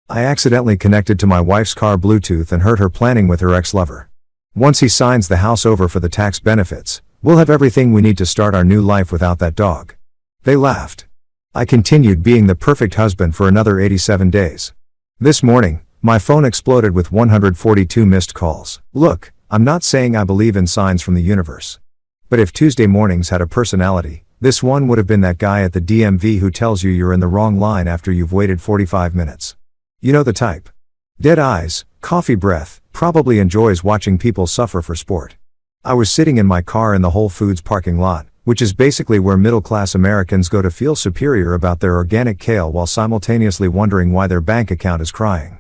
I accidentally connected to my wife's car Bluetooth and heard her planning with her ex-lover. Once he signs the house over for the tax benefits, we'll have everything we need to start our new life without that dog. They laughed. I continued being the perfect husband for another 87 days. This morning, my phone exploded with 142 missed calls. Look, I'm not saying I believe in signs from the universe. But if Tuesday mornings had a personality, this one would have been that guy at the DMV who tells you you're in the wrong line after you've waited 45 minutes. You know the type. Dead eyes, coffee breath, probably enjoys watching people suffer for sport. I was sitting in my car in the Whole Foods parking lot, which is basically where middle-class Americans go to feel superior about their organic kale while simultaneously wondering why their bank account is crying.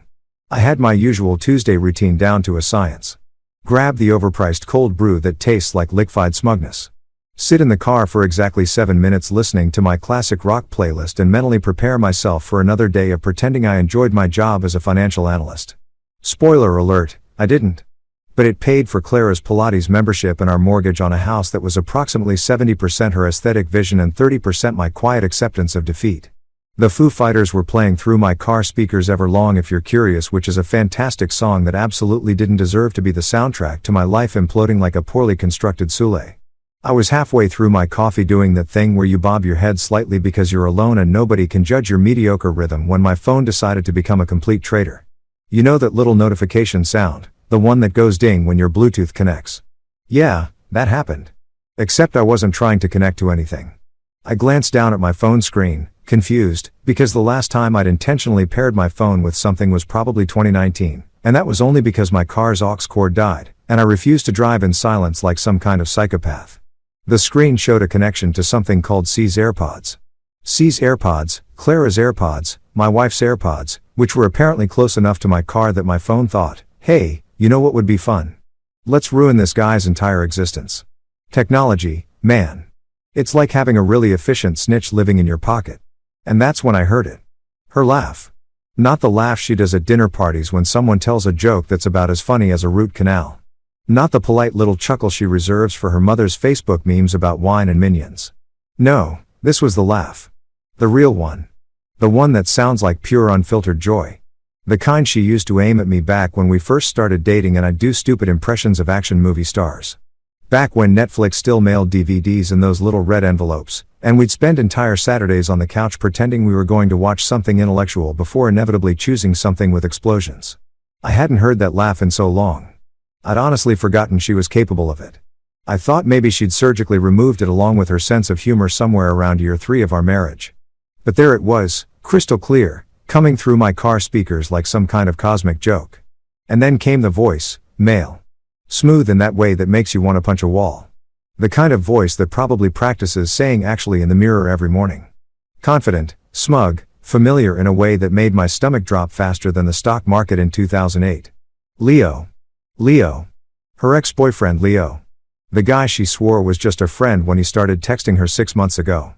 I had my usual Tuesday routine down to a science. Grab the overpriced cold brew that tastes like liquefied smugness. Sit in the car for exactly 7 minutes listening to my classic rock playlist and mentally prepare myself for another day of pretending I enjoyed my job as a financial analyst. Spoiler alert, I didn't. But it paid for Clara's Pilates membership and our mortgage on a house that was approximately 70% her aesthetic vision and 30% my quiet acceptance of defeat. The Foo Fighters were playing through my car speakers Everlong If You're Curious, which is a fantastic song that absolutely didn't deserve to be the soundtrack to my life imploding like a poorly constructed Soule. I was halfway through my coffee doing that thing where you bob your head slightly because you're alone and nobody can judge your mediocre rhythm when my phone decided to become a complete traitor. You know that little notification sound, the one that goes ding when your Bluetooth connects. Yeah, that happened. Except I wasn't trying to connect to anything. I glanced down at my phone screen, confused, because the last time I'd intentionally paired my phone with something was probably 2019, and that was only because my car's aux cord died, and I refused to drive in silence like some kind of psychopath. The screen showed a connection to something called C's AirPods. C's AirPods, Clara's AirPods, my wife's AirPods, which were apparently close enough to my car that my phone thought, hey, you know what would be fun? Let's ruin this guy's entire existence. Technology, man. It's like having a really efficient snitch living in your pocket. And that's when I heard it. Her laugh. Not the laugh she does at dinner parties when someone tells a joke that's about as funny as a root canal. Not the polite little chuckle she reserves for her mother's Facebook memes about wine and minions. No, this was the laugh. The real one. The one that sounds like pure unfiltered joy. The kind she used to aim at me back when we first started dating and I'd do stupid impressions of action movie stars. Back when Netflix still mailed DVDs in those little red envelopes, and we'd spend entire Saturdays on the couch pretending we were going to watch something intellectual before inevitably choosing something with explosions. I hadn't heard that laugh in so long. I'd honestly forgotten she was capable of it. I thought maybe she'd surgically removed it along with her sense of humor somewhere around year 3 of our marriage. But there it was, crystal clear, coming through my car speakers like some kind of cosmic joke. And then came the voice, male. Smooth in that way that makes you want to punch a wall. The kind of voice that probably practices saying actually in the mirror every morning. Confident, smug, familiar in a way that made my stomach drop faster than the stock market in 2008. Leo. Her ex-boyfriend Leo. The guy she swore was just a friend when he started texting her 6 months ago.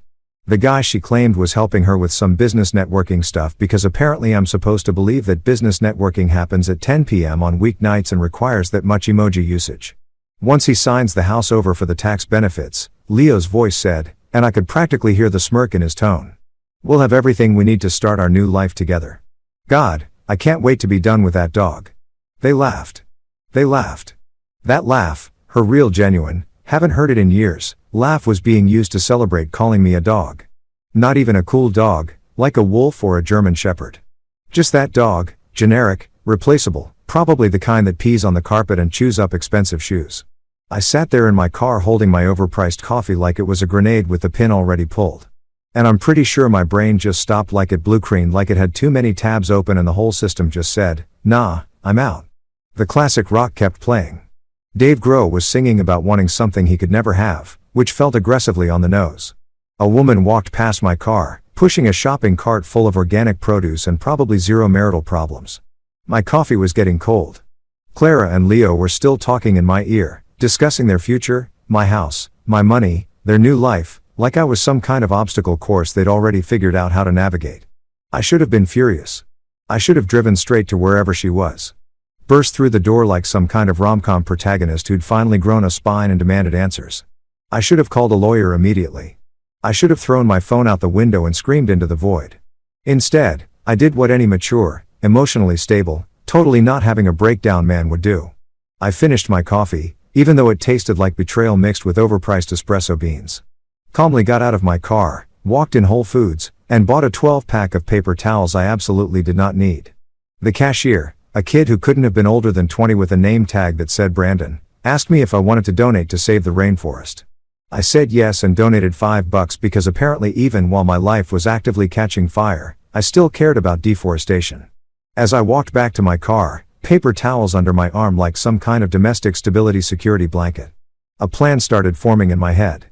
The guy she claimed was helping her with some business networking stuff because apparently I'm supposed to believe that business networking happens at 10 p.m. on weeknights and requires that much emoji usage. Once he signs the house over for the tax benefits, Leo's voice said, and I could practically hear the smirk in his tone. We'll have everything we need to start our new life together. God, I can't wait to be done with that dog. They laughed. That laugh, her real genuine, haven't heard it in years, laugh was being used to celebrate calling me a dog. Not even a cool dog, like a wolf or a German shepherd. Just that dog, generic, replaceable, probably the kind that pees on the carpet and chews up expensive shoes. I sat there in my car holding my overpriced coffee like it was a grenade with the pin already pulled. And I'm pretty sure my brain just stopped like it blue-screened like it had too many tabs open and the whole system just said, nah, I'm out. The classic rock kept playing. Dave Grohl was singing about wanting something he could never have, which felt aggressively on the nose. A woman walked past my car, pushing a shopping cart full of organic produce and probably zero marital problems. My coffee was getting cold. Clara and Leo were still talking in my ear, discussing their future, my house, my money, their new life, like I was some kind of obstacle course they'd already figured out how to navigate. I should have been furious. I should have driven straight to wherever she was. Burst through the door like some kind of rom-com protagonist who'd finally grown a spine and demanded answers. I should have called a lawyer immediately. I should have thrown my phone out the window and screamed into the void. Instead, I did what any mature, emotionally stable, totally not having a breakdown man would do. I finished my coffee, even though it tasted like betrayal mixed with overpriced espresso beans. Calmly got out of my car, walked in Whole Foods, and bought a 12-pack of paper towels I absolutely did not need. The cashier, a kid who couldn't have been older than 20 with a name tag that said Brandon, asked me if I wanted to donate to save the rainforest. I said yes and donated $5 because apparently even while my life was actively catching fire, I still cared about deforestation. As I walked back to my car, paper towels under my arm like some kind of domestic stability security blanket. A plan started forming in my head.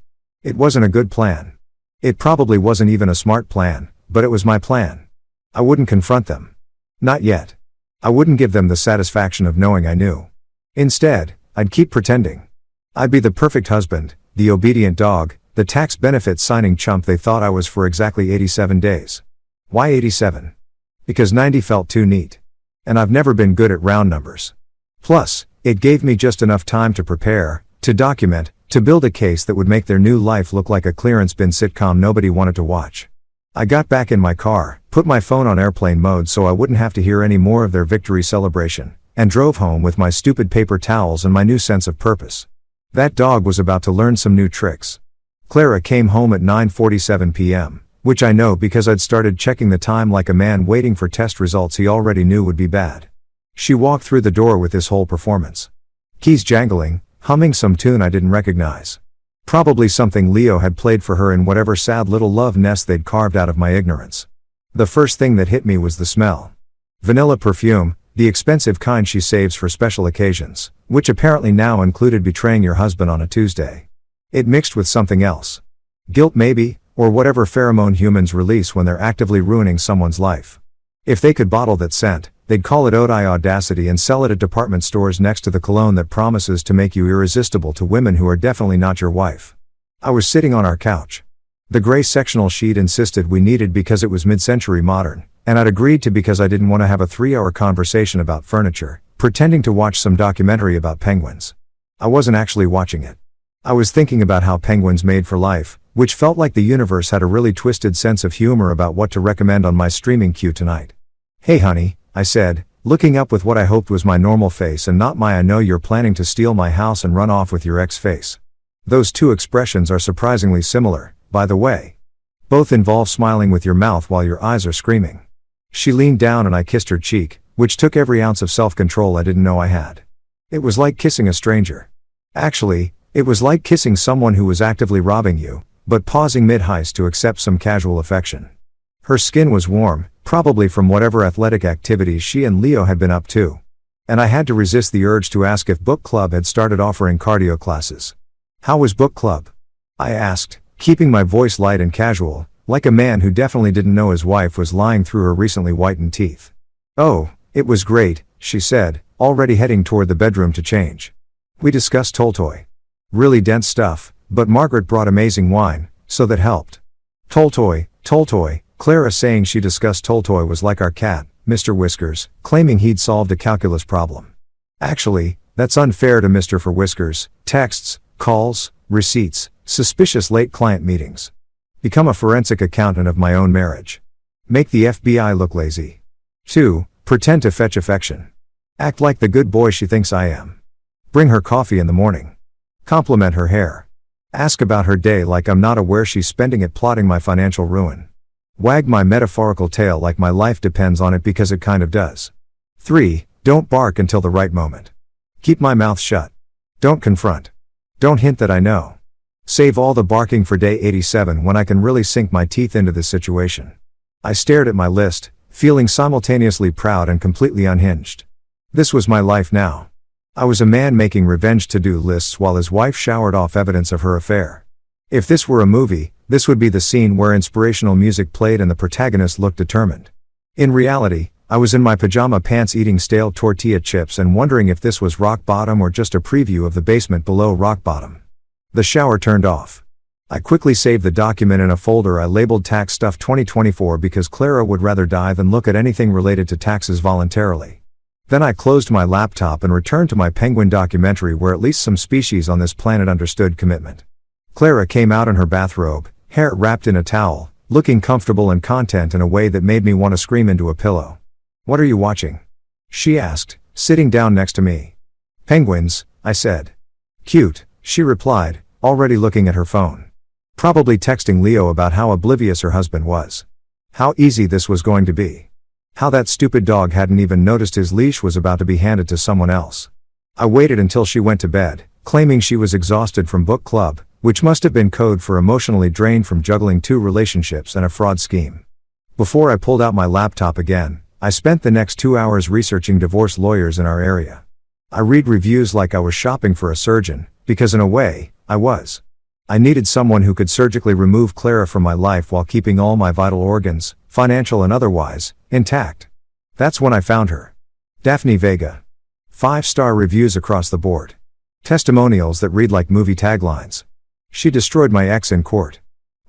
It wasn't a good plan. It probably wasn't even a smart plan, but it was my plan. I wouldn't confront them. Not yet. I wouldn't give them the satisfaction of knowing I knew. Instead, I'd keep pretending. I'd be the perfect husband, the obedient dog, the tax benefit signing chump they thought I was for exactly 87 days. Why 87? Because 90 felt too neat. And I've never been good at round numbers. Plus, it gave me just enough time to prepare, to document, to build a case that would make their new life look like a clearance bin sitcom nobody wanted to watch. I got back in my car, put my phone on airplane mode so I wouldn't have to hear any more of their victory celebration, and drove home with my stupid paper towels and my new sense of purpose. That dog was about to learn some new tricks. Clara came home at 9:47 p.m., which I know because I'd started checking the time like a man waiting for test results he already knew would be bad. She walked through the door with this whole performance. Keys jangling, humming some tune I didn't recognize. Probably something Leo had played for her in whatever sad little love nest they'd carved out of my ignorance. The first thing that hit me was the smell. Vanilla perfume, the expensive kind she saves for special occasions, which apparently now included betraying your husband on a Tuesday. It mixed with something else. Guilt maybe, or whatever pheromone humans release when they're actively ruining someone's life. If they could bottle that scent, they'd call it Haute Audacity and sell it at department stores next to the cologne that promises to make you irresistible to women who are definitely not your wife. I was sitting on our couch. The gray sectional sheet insisted we needed because it was mid-century modern, and I'd agreed to because I didn't want to have a 3-hour conversation about furniture, pretending to watch some documentary about penguins. I wasn't actually watching it. I was thinking about how penguins made for life, which felt like the universe had a really twisted sense of humor about what to recommend on my streaming queue tonight. "Hey honey," I said, looking up with what I hoped was my normal face and not my "I know you're planning to steal my house and run off with your ex" face. Those two expressions are surprisingly similar, by the way. Both involve smiling with your mouth while your eyes are screaming. She leaned down and I kissed her cheek, which took every ounce of self-control I didn't know I had. It was like kissing a stranger. Actually, it was like kissing someone who was actively robbing you, but pausing mid-heist to accept some casual affection. Her skin was warm, probably from whatever athletic activities she and Leo had been up to. And I had to resist the urge to ask if book club had started offering cardio classes. "How was book club?" I asked, keeping my voice light and casual, like a man who definitely didn't know his wife was lying through her recently whitened teeth. "Oh, it was great," she said, already heading toward the bedroom to change. "We discussed Tolstoy. Really dense stuff, but Margaret brought amazing wine, so that helped." Tolstoy, Clara saying she discussed Tolstoy was like our cat, Mr. Whiskers, claiming he'd solved a calculus problem. Actually, that's unfair to Mr. for Whiskers, texts, calls, receipts, suspicious late client meetings. Become a forensic accountant of my own marriage. Make the FBI look lazy. 2. Pretend to fetch affection. Act like the good boy she thinks I am. Bring her coffee in the morning. Compliment her hair. Ask about her day like I'm not aware she's spending it plotting my financial ruin. Wag my metaphorical tail like my life depends on it because it kind of does. 3. Don't bark until the right moment. Keep my mouth shut. Don't confront. Don't hint that I know. Save all the barking for day 87 when I can really sink my teeth into this situation. I stared at my list, feeling simultaneously proud and completely unhinged. This was my life now. I was a man making revenge to-do lists while his wife showered off evidence of her affair. If this were a movie, this would be the scene where inspirational music played and the protagonist looked determined. In reality, I was in my pajama pants eating stale tortilla chips and wondering if this was rock bottom or just a preview of the basement below rock bottom. The shower turned off. I quickly saved the document in a folder I labeled Tax Stuff 2024 because Clara would rather die than look at anything related to taxes voluntarily. Then I closed my laptop and returned to my penguin documentary where at least some species on this planet understood commitment. Clara came out in her bathrobe, hair wrapped in a towel, looking comfortable and content in a way that made me want to scream into a pillow. What are you watching? She asked, sitting down next to me. Penguins, I said. Cute, she replied, already looking at her phone. Probably texting Leo about how oblivious her husband was. How easy this was going to be. How that stupid dog hadn't even noticed his leash was about to be handed to someone else. I waited until she went to bed, claiming she was exhausted from book club, which must have been code for emotionally drained from juggling 2 relationships and a fraud scheme. Before I pulled out my laptop again, I spent the next 2 hours researching divorce lawyers in our area. I read reviews like I was shopping for a surgeon, because in a way, I was. I needed someone who could surgically remove Clara from my life while keeping all my vital organs, financial and otherwise, intact. That's when I found her. Daphne Vega. 5-star reviews across the board. Testimonials that read like movie taglines. She destroyed my ex in court.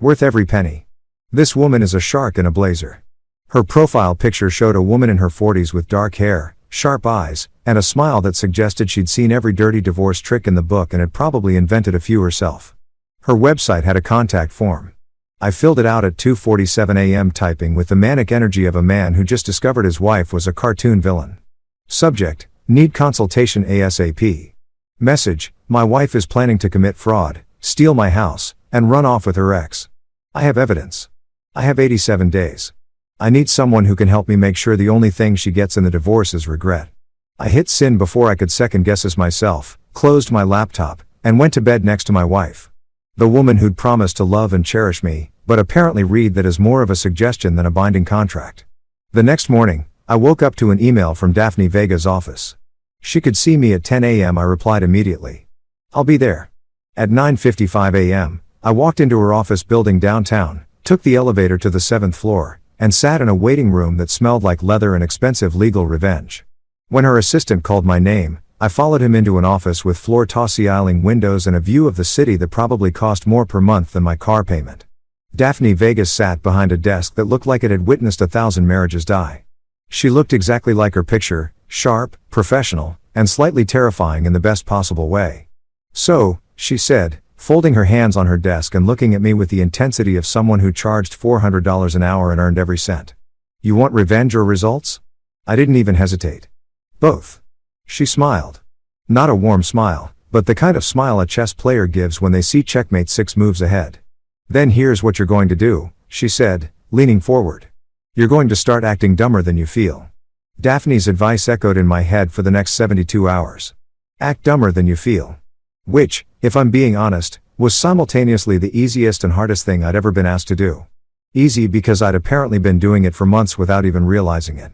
Worth every penny. This woman is a shark in a blazer. Her profile picture showed a woman in her 40s with dark hair, sharp eyes, and a smile that suggested she'd seen every dirty divorce trick in the book and had probably invented a few herself. Her website had a contact form. I filled it out at 2:47 a.m. typing with the manic energy of a man who just discovered his wife was a cartoon villain. Subject: need consultation ASAP. Message: my wife is planning to commit fraud, steal my house, and run off with her ex. I have evidence. I have 87 days. I need someone who can help me make sure the only thing she gets in the divorce is regret. I hit send before I could second guess this myself, closed my laptop, and went to bed next to my wife. The woman who'd promised to love and cherish me, but apparently read that as more of a suggestion than a binding contract. The next morning, I woke up to an email from Daphne Vega's office. She could see me at 10 a.m. I replied immediately. I'll be there. At 9:55 a.m., I walked into her office building downtown, took the elevator to the 7th floor, and sat in a waiting room that smelled like leather and expensive legal revenge. When her assistant called my name, I followed him into an office with floor-to-ceiling windows and a view of the city that probably cost more per month than my car payment. Daphne Vegas sat behind a desk that looked like it had witnessed 1,000 marriages die. She looked exactly like her picture, sharp, professional, and slightly terrifying in the best possible way. So, she said, folding her hands on her desk and looking at me with the intensity of someone who charged $400 an hour and earned every cent. You want revenge or results? I didn't even hesitate. Both. She smiled. Not a warm smile, but the kind of smile a chess player gives when they see checkmate 6 moves ahead. Then here's what you're going to do, she said, leaning forward. You're going to start acting dumber than you feel. Daphne's advice echoed in my head for the next 72 hours. Act dumber than you feel. Which, if I'm being honest, was simultaneously the easiest and hardest thing I'd ever been asked to do. Easy because I'd apparently been doing it for months without even realizing it.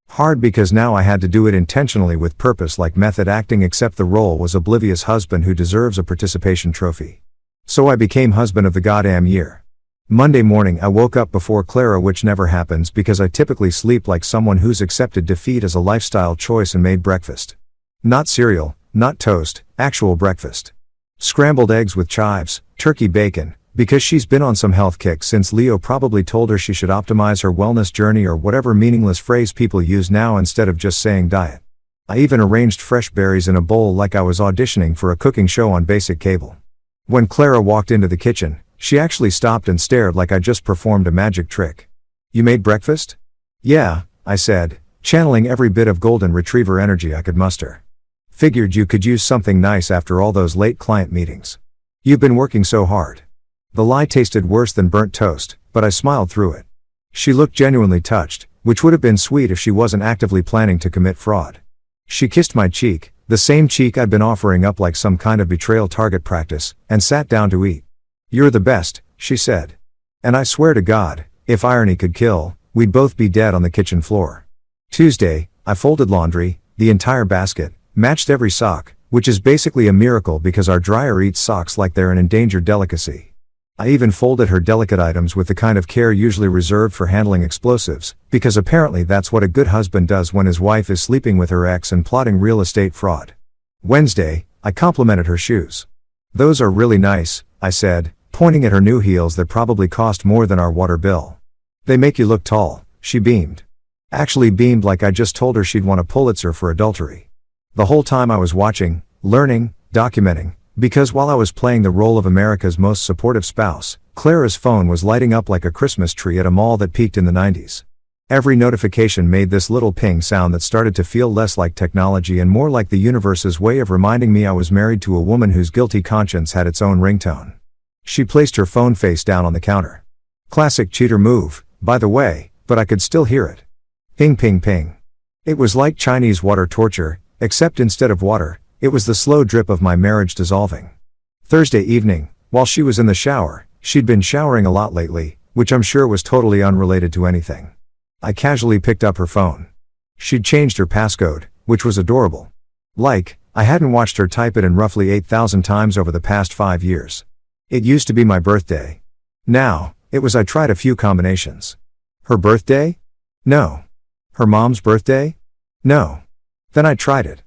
Hard because now I had to do it intentionally with purpose, like method acting, except the role was oblivious husband who deserves a participation trophy. So I became husband of the goddamn year. Monday morning I woke up before Clara, which never happens because I typically sleep like someone who's accepted defeat as a lifestyle choice and made breakfast. Not cereal, not toast, actual breakfast. Scrambled eggs with chives, turkey bacon, because she's been on some health kick since Leo probably told her she should optimize her wellness journey, or whatever meaningless phrase people use now instead of just saying diet. I even arranged fresh berries in a bowl like I was auditioning for a cooking show on basic cable. When Clara walked into the kitchen, she actually stopped and stared like I just performed a magic trick. You made breakfast? Yeah, I said, channeling every bit of golden retriever energy I could muster. Figured you could use something nice after all those late client meetings. You've been working so hard. The lie tasted worse than burnt toast, but I smiled through it. She looked genuinely touched, which would have been sweet if she wasn't actively planning to commit fraud. She kissed my cheek, the same cheek I'd been offering up like some kind of betrayal target practice, and sat down to eat. You're the best, she said. And I swear to God, if irony could kill, we'd both be dead on the kitchen floor. Tuesday, I folded laundry, the entire basket, matched every sock, which is basically a miracle because our dryer eats socks like they're an endangered delicacy. I even folded her delicate items with the kind of care usually reserved for handling explosives, because apparently that's what a good husband does when his wife is sleeping with her ex and plotting real estate fraud. Wednesday, I complimented her shoes. Those are really nice, I said, pointing at her new heels that probably cost more than our water bill. They make you look tall, she beamed. Actually beamed like I just told her she'd won a Pulitzer for adultery. The whole time I was watching, learning, documenting, because while I was playing the role of America's most supportive spouse, Clara's phone was lighting up like a Christmas tree at a mall that peaked in the 90s. Every notification made this little ping sound that started to feel less like technology and more like the universe's way of reminding me I was married to a woman whose guilty conscience had its own ringtone. She placed her phone face down on the counter. Classic cheater move, by the way, but I could still hear it. Ping ping ping. It was like Chinese water torture, except instead of water, it was the slow drip of my marriage dissolving. Thursday evening, while she was in the shower, she'd been showering a lot lately, which I'm sure was totally unrelated to anything. I casually picked up her phone. She'd changed her passcode, which was adorable. Like, I hadn't watched her type it in roughly 8,000 times over the past 5 years. It used to be my birthday. Now, it was I tried a few combinations. Her birthday? No. Her mom's birthday? No. Then I tried it.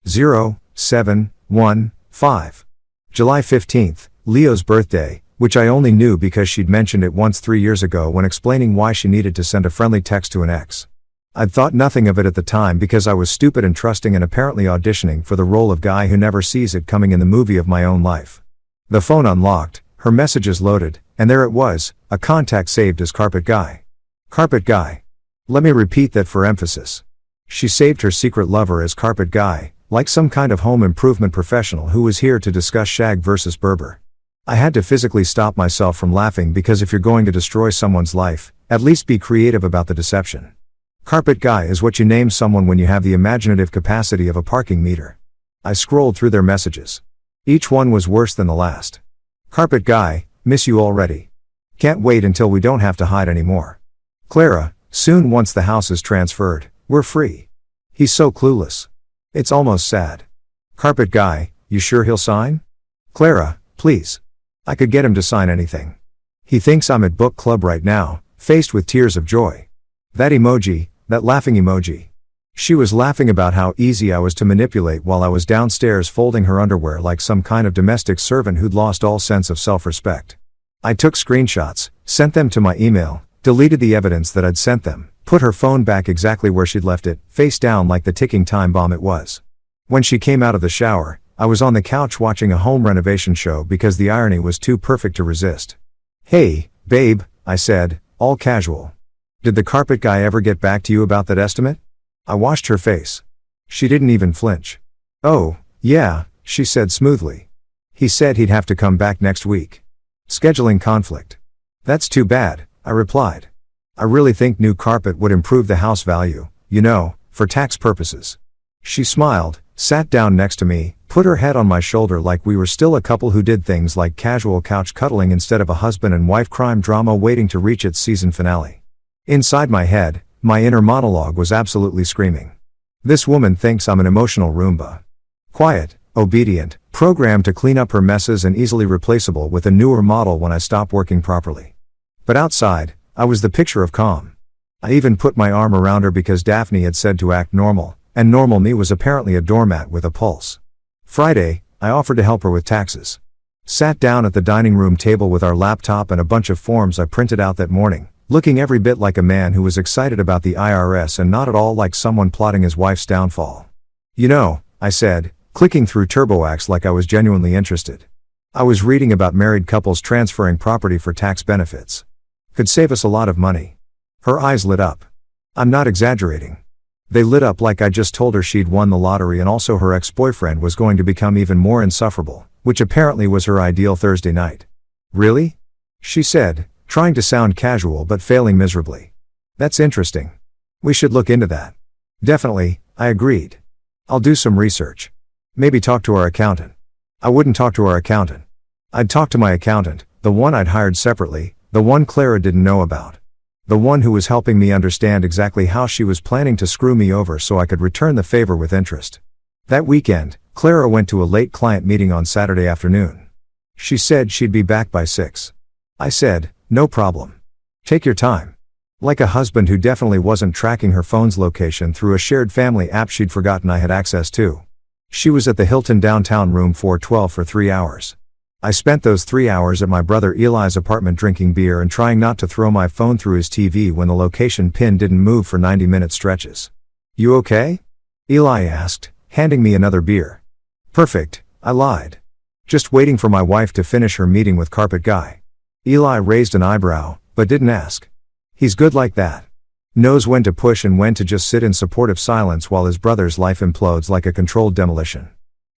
0, 7, 1, 5. July 15th, Leo's birthday, which I only knew because she'd mentioned it once 3 years ago when explaining why she needed to send a friendly text to an ex. I'd thought nothing of it at the time because I was stupid and trusting and apparently auditioning for the role of guy who never sees it coming in the movie of my own life. The phone unlocked, her messages loaded, and there it was, a contact saved as Carpet Guy. Carpet Guy. Let me repeat that for emphasis. She saved her secret lover as Carpet Guy, like some kind of home improvement professional who was here to discuss Shag versus Berber. I had to physically stop myself from laughing because if you're going to destroy someone's life, at least be creative about the deception. Carpet Guy is what you name someone when you have the imaginative capacity of a parking meter. I scrolled through their messages. Each one was worse than the last. Carpet Guy, miss you already. Can't wait until we don't have to hide anymore. Clara, soon once the house is transferred, we're free. He's so clueless. It's almost sad. Carpet Guy, you sure he'll sign? Clara, please. I could get him to sign anything. He thinks I'm at book club right now, faced with tears of joy. That emoji, that laughing emoji. She was laughing about how easy I was to manipulate while I was downstairs folding her underwear like some kind of domestic servant who'd lost all sense of self-respect. I took screenshots, sent them to my email, deleted the evidence that I'd sent them, put her phone back exactly where she'd left it, face down like the ticking time bomb it was. When she came out of the shower, I was on the couch watching a home renovation show because the irony was too perfect to resist. Hey, babe, I said, all casual. Did the Carpet Guy ever get back to you about that estimate? I washed her face. She didn't even flinch. Oh, yeah, she said smoothly. He said he'd have to come back next week. Scheduling conflict. That's too bad, I replied. I really think new carpet would improve the house value, you know, for tax purposes. She smiled, sat down next to me, put her head on my shoulder like we were still a couple who did things like casual couch cuddling instead of a husband and wife crime drama waiting to reach its season finale. Inside my head, my inner monologue was absolutely screaming. This woman thinks I'm an emotional Roomba. Quiet, obedient, programmed to clean up her messes and easily replaceable with a newer model when I stop working properly. But outside, I was the picture of calm. I even put my arm around her because Daphne had said to act normal, and normal me was apparently a doormat with a pulse. Friday, I offered to help her with taxes. Sat down at the dining room table with our laptop and a bunch of forms I printed out that morning, looking every bit like a man who was excited about the IRS and not at all like someone plotting his wife's downfall. You know, I said, clicking through TurboAx like I was genuinely interested. I was reading about married couples transferring property for tax benefits. Could save us a lot of money. Her eyes lit up. I'm not exaggerating. They lit up like I just told her she'd won the lottery and also her ex-boyfriend was going to become even more insufferable, which apparently was her ideal Thursday night. Really? She said, trying to sound casual but failing miserably. That's interesting. We should look into that. Definitely, I agreed. I'll do some research. Maybe talk to our accountant. I wouldn't talk to our accountant. I'd talk to my accountant, the one I'd hired separately, the one Clara didn't know about. The one who was helping me understand exactly how she was planning to screw me over so I could return the favor with interest. That weekend, Clara went to a late client meeting on Saturday afternoon. She said she'd be back by 6. I said, no problem. Take your time. Like a husband who definitely wasn't tracking her phone's location through a shared family app she'd forgotten I had access to. She was at the Hilton downtown room 412 for 3 hours. I spent those 3 hours at my brother Eli's apartment drinking beer and trying not to throw my phone through his TV when the location pin didn't move for 90-minute stretches. You okay? Eli asked, handing me another beer. Perfect, I lied. Just waiting for my wife to finish her meeting with Carpet Guy. Eli raised an eyebrow, but didn't ask. He's good like that. Knows when to push and when to just sit in supportive silence while his brother's life implodes like a controlled demolition.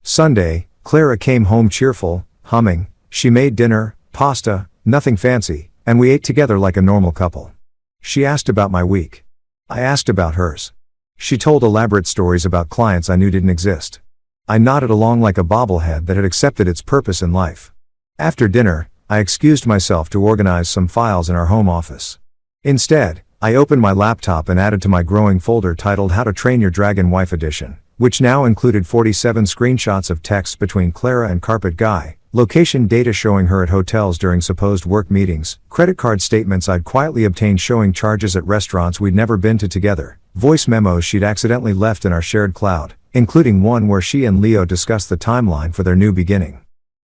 Sunday, Clara came home cheerful, humming. She made dinner, pasta, nothing fancy, and we ate together like a normal couple. She asked about my week. I asked about hers. She told elaborate stories about clients I knew didn't exist. I nodded along like a bobblehead that had accepted its purpose in life. After dinner, I excused myself to organize some files in our home office. Instead, I opened my laptop and added to my growing folder titled How to Train Your Dragon Wife Edition, which now included 47 screenshots of texts between Clara and Carpet Guy, location data showing her at hotels during supposed work meetings, credit card statements I'd quietly obtained showing charges at restaurants we'd never been to together, voice memos she'd accidentally left in our shared cloud, including one where she and Leo discussed the timeline for their new beginning.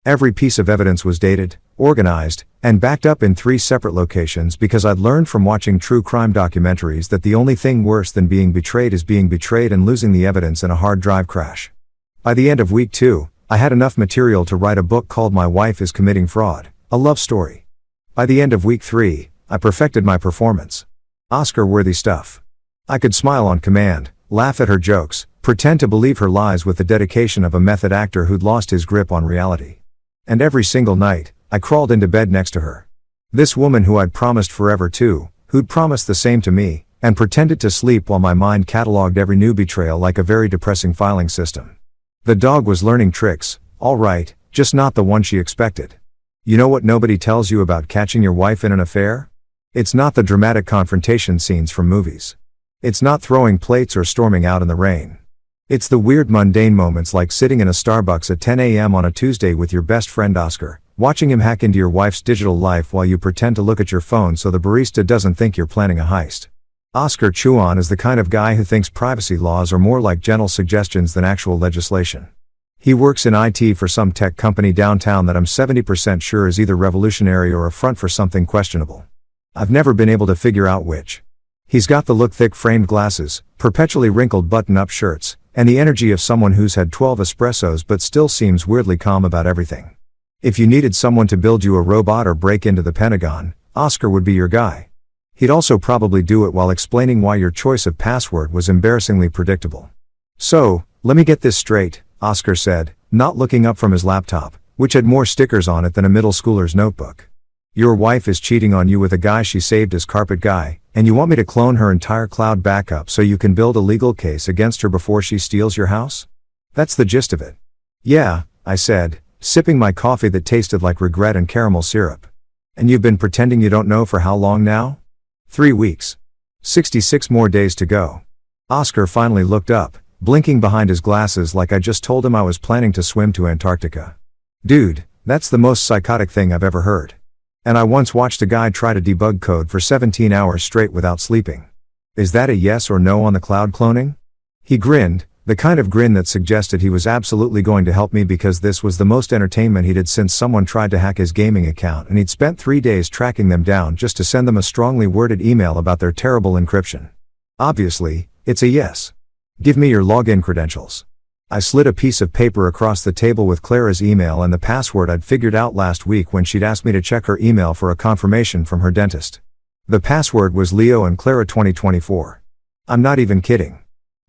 Every piece of evidence was dated, organized, and backed up in 3 separate locations because I'd learned from watching true crime documentaries that the only thing worse than being betrayed is being betrayed and losing the evidence in a hard drive crash. By the end of week 2, I had enough material to write a book called My Wife is Committing Fraud, a love story. By the end of week 3, I perfected my performance. Oscar-worthy stuff. I could smile on command, laugh at her jokes, pretend to believe her lies with the dedication of a method actor who'd lost his grip on reality. And every single night, I crawled into bed next to her. This woman who I'd promised forever to, who'd promised the same to me, and pretended to sleep while my mind cataloged every new betrayal like a very depressing filing system. The dog was learning tricks, all right, just not the one she expected. You know what nobody tells you about catching your wife in an affair? It's not the dramatic confrontation scenes from movies. It's not throwing plates or storming out in the rain. It's the weird mundane moments like sitting in a Starbucks at 10 a.m. on a Tuesday with your best friend Oscar, watching him hack into your wife's digital life while you pretend to look at your phone so the barista doesn't think you're planning a heist. Oscar Chuan is the kind of guy who thinks privacy laws are more like gentle suggestions than actual legislation. He works in IT for some tech company downtown that I'm 70% sure is either revolutionary or a front for something questionable. I've never been able to figure out which. He's got the look thick framed glasses, perpetually wrinkled button-up shirts, and the energy of someone who's had 12 espressos but still seems weirdly calm about everything. If you needed someone to build you a robot or break into the Pentagon, Oscar would be your guy. He'd also probably do it while explaining why your choice of password was embarrassingly predictable. So, let me get this straight, Oscar said, not looking up from his laptop, which had more stickers on it than a middle schooler's notebook. Your wife is cheating on you with a guy she saved as Carpet Guy, and you want me to clone her entire cloud backup so you can build a legal case against her before she steals your house? That's the gist of it. Yeah, I said, sipping my coffee that tasted like regret and caramel syrup. And you've been pretending you don't know for how long now? 3 weeks. 66 more days to go. Oscar finally looked up, blinking behind his glasses like I just told him I was planning to swim to Antarctica. Dude, that's the most psychotic thing I've ever heard. And I once watched a guy try to debug code for 17 hours straight without sleeping. Is that a yes or no on the cloud cloning? He grinned, the kind of grin that suggested he was absolutely going to help me because this was the most entertainment he'd had since someone tried to hack his gaming account and he'd spent 3 days tracking them down just to send them a strongly worded email about their terrible encryption. Obviously, it's a yes. Give me your login credentials. I slid a piece of paper across the table with Clara's email and the password I'd figured out last week when she'd asked me to check her email for a confirmation from her dentist. The password was Leo and Clara 2024. I'm not even kidding.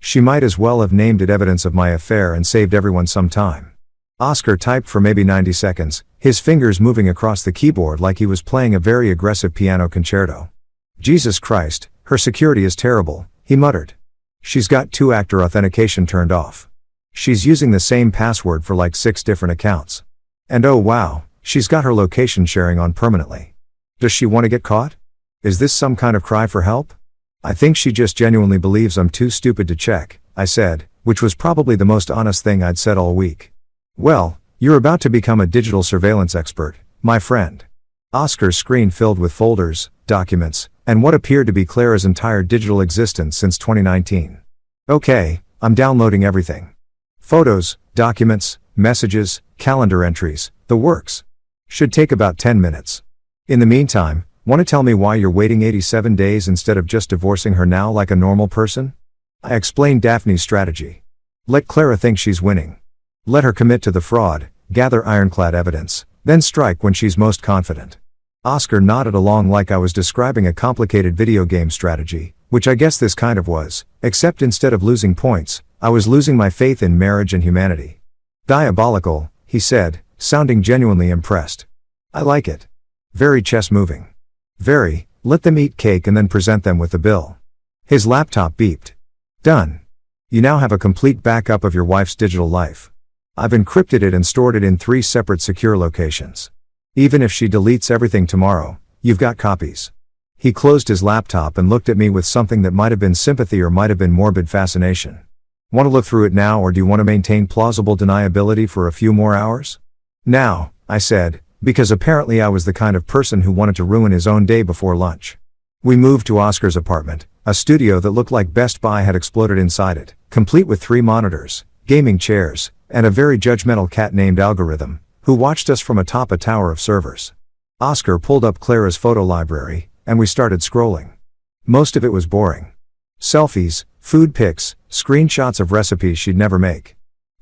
She might as well have named it evidence of my affair and saved everyone some time. Oscar typed for maybe 90 seconds, his fingers moving across the keyboard like he was playing a very aggressive piano concerto. Jesus Christ, her security is terrible, he muttered. She's got 2-factor authentication turned off. She's using the same password for like 6 different accounts. And oh wow, she's got her location sharing on permanently. Does she want to get caught? Is this some kind of cry for help? I think she just genuinely believes I'm too stupid to check, I said, which was probably the most honest thing I'd said all week. Well, you're about to become a digital surveillance expert, my friend. Oscar's screen filled with folders, documents, and what appeared to be Clara's entire digital existence since 2019. Okay, I'm downloading everything. Photos, documents, messages, calendar entries, the works. Should take about 10 minutes. In the meantime, want to tell me why you're waiting 87 days instead of just divorcing her now like a normal person? I explained Daphne's strategy. Let Clara think she's winning. Let her commit to the fraud, gather ironclad evidence, then strike when she's most confident. Oscar nodded along like I was describing a complicated video game strategy, which I guess this kind of was, except instead of losing points, I was losing my faith in marriage and humanity. Diabolical, he said, sounding genuinely impressed. I like it. Very chest-moving. Very, let them eat cake and then present them with the bill. His laptop beeped. Done. You now have a complete backup of your wife's digital life. I've encrypted it and stored it in 3 separate secure locations. Even if she deletes everything tomorrow, you've got copies. He closed his laptop and looked at me with something that might have been sympathy or might have been morbid fascination. Want to look through it now, or do you want to maintain plausible deniability for a few more hours? Now, I said, because apparently I was the kind of person who wanted to ruin his own day before lunch. We moved to Oscar's apartment, a studio that looked like Best Buy had exploded inside it, complete with 3 monitors, gaming chairs, and a very judgmental cat named Algorithm, who watched us from atop a tower of servers. Oscar pulled up Clara's photo library, and we started scrolling. Most of it was boring. Selfies, food pics, screenshots of recipes she'd never make.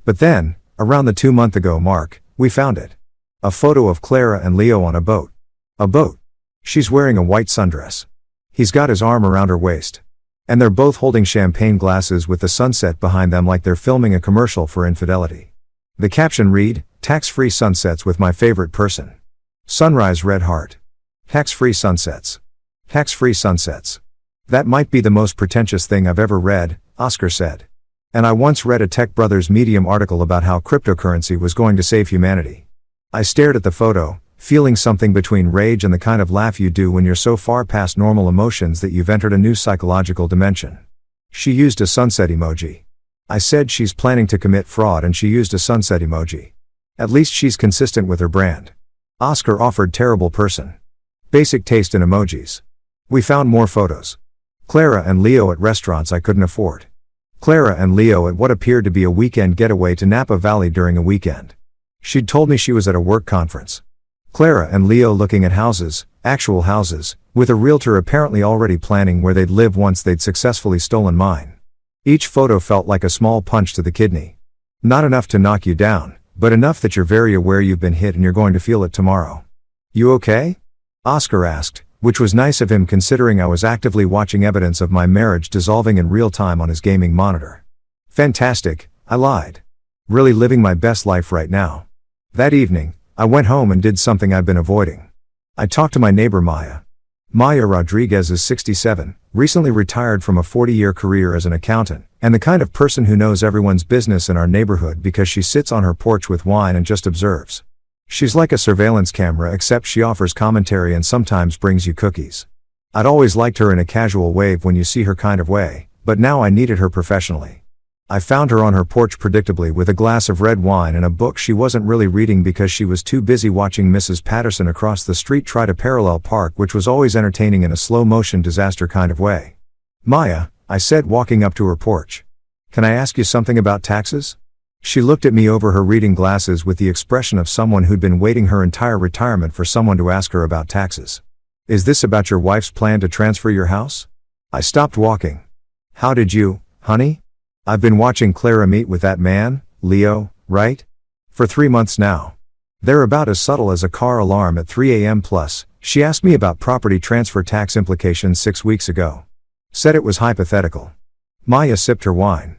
But then, around the 2-month-ago mark, we found it. A photo of Clara and Leo on a boat. A boat. She's wearing a white sundress. He's got his arm around her waist. And they're both holding champagne glasses with the sunset behind them like they're filming a commercial for infidelity. The caption read, "Tax-free sunsets with my favorite person. Sunrise red heart. Tax-free sunsets. Tax-free sunsets. That might be the most pretentious thing I've ever read," Oscar said. And I once read a Tech Brothers Medium article about how cryptocurrency was going to save humanity. I stared at the photo, feeling something between rage and the kind of laugh you do when you're so far past normal emotions that you've entered a new psychological dimension. She used a sunset emoji. I said she's planning to commit fraud and she used a sunset emoji. At least she's consistent with her brand. Oscar offered terrible person. Basic taste in emojis. We found more photos. Clara and Leo at restaurants I couldn't afford. Clara and Leo at what appeared to be a weekend getaway to Napa Valley during a weekend. She'd told me she was at a work conference. Clara and Leo looking at houses, actual houses, with a realtor apparently already planning where they'd live once they'd successfully stolen mine. Each photo felt like a small punch to the kidney. Not enough to knock you down, but enough that you're very aware you've been hit and you're going to feel it tomorrow. You okay? Oscar asked, which was nice of him considering I was actively watching evidence of my marriage dissolving in real time on his gaming monitor. Fantastic, I lied. Really living my best life right now. That evening, I went home and did something I've been avoiding. I talked to my neighbor Maya. Maya Rodriguez is 67, recently retired from a 40-year career as an accountant, and the kind of person who knows everyone's business in our neighborhood because she sits on her porch with wine and just observes. She's like a surveillance camera except she offers commentary and sometimes brings you cookies. I'd always liked her in a casual way when you see her kind of way, but now I needed her professionally. I found her on her porch predictably with a glass of red wine and a book she wasn't really reading because she was too busy watching Mrs. Patterson across the street try to parallel park, which was always entertaining in a slow-motion disaster kind of way. "Maya," I said walking up to her porch. "Can I ask you something about taxes?" She looked at me over her reading glasses with the expression of someone who'd been waiting her entire retirement for someone to ask her about taxes. "Is this about your wife's plan to transfer your house?" I stopped walking. "How did you, honey? I've been watching Clara meet with that man, Leo, right? For 3 months now. They're about as subtle as a car alarm at 3 a.m. plus, she asked me about property transfer tax implications 6 weeks ago. Said it was hypothetical." Maya sipped her wine.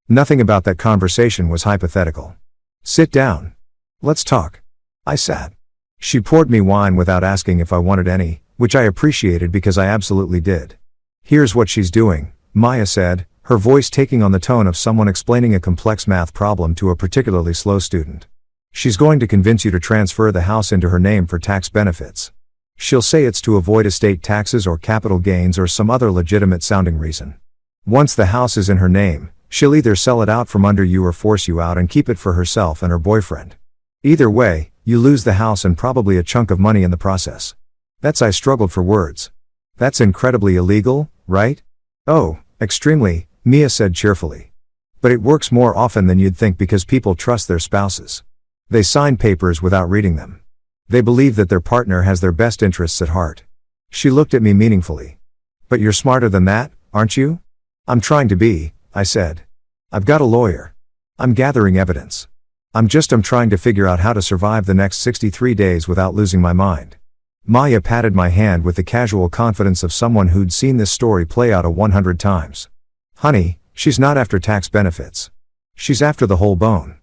"Nothing about that conversation was hypothetical. Sit down. Let's talk." I sat. She poured me wine without asking if I wanted any, which I appreciated because I absolutely did. "Here's what she's doing," Maya said, her voice taking on the tone of someone explaining a complex math problem to a particularly slow student. "She's going to convince you to transfer the house into her name for tax benefits. She'll say it's to avoid estate taxes or capital gains or some other legitimate sounding reason. Once the house is in her name, she'll either sell it out from under you or force you out and keep it for herself and her boyfriend. Either way, you lose the house and probably a chunk of money in the process." I struggled for words. "That's incredibly illegal, right?" "Oh, extremely," Mia said cheerfully. "But it works more often than you'd think because people trust their spouses. They sign papers without reading them. They believe that their partner has their best interests at heart." She looked at me meaningfully. "But you're smarter than that, aren't you?" "I'm trying to be," I said. "I've got a lawyer. I'm gathering evidence. I'm trying to figure out how to survive the next 63 days without losing my mind." Maya patted my hand with the casual confidence of someone who'd seen this story play out 100 times. Honey, she's not after tax benefits. She's after the whole bone.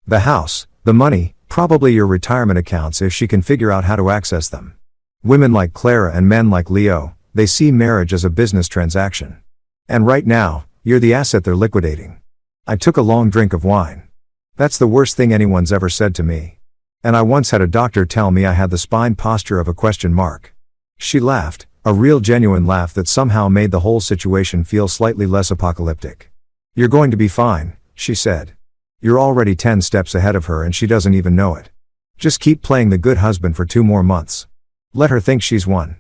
The house, the money, probably your retirement accounts if she can figure out how to access them. Women like Clara and men like Leo, they see marriage as a business transaction. And right now, you're the asset they're liquidating. I took a long drink of wine. That's the worst thing anyone's ever said to me. And I once had a doctor tell me I had the spine posture of a question mark. She laughed, a real genuine laugh that somehow made the whole situation feel slightly less apocalyptic. You're going to be fine, she said. You're already 10 steps ahead of her and she doesn't even know it. Just keep playing the good husband for 2 more months. Let her think she's won.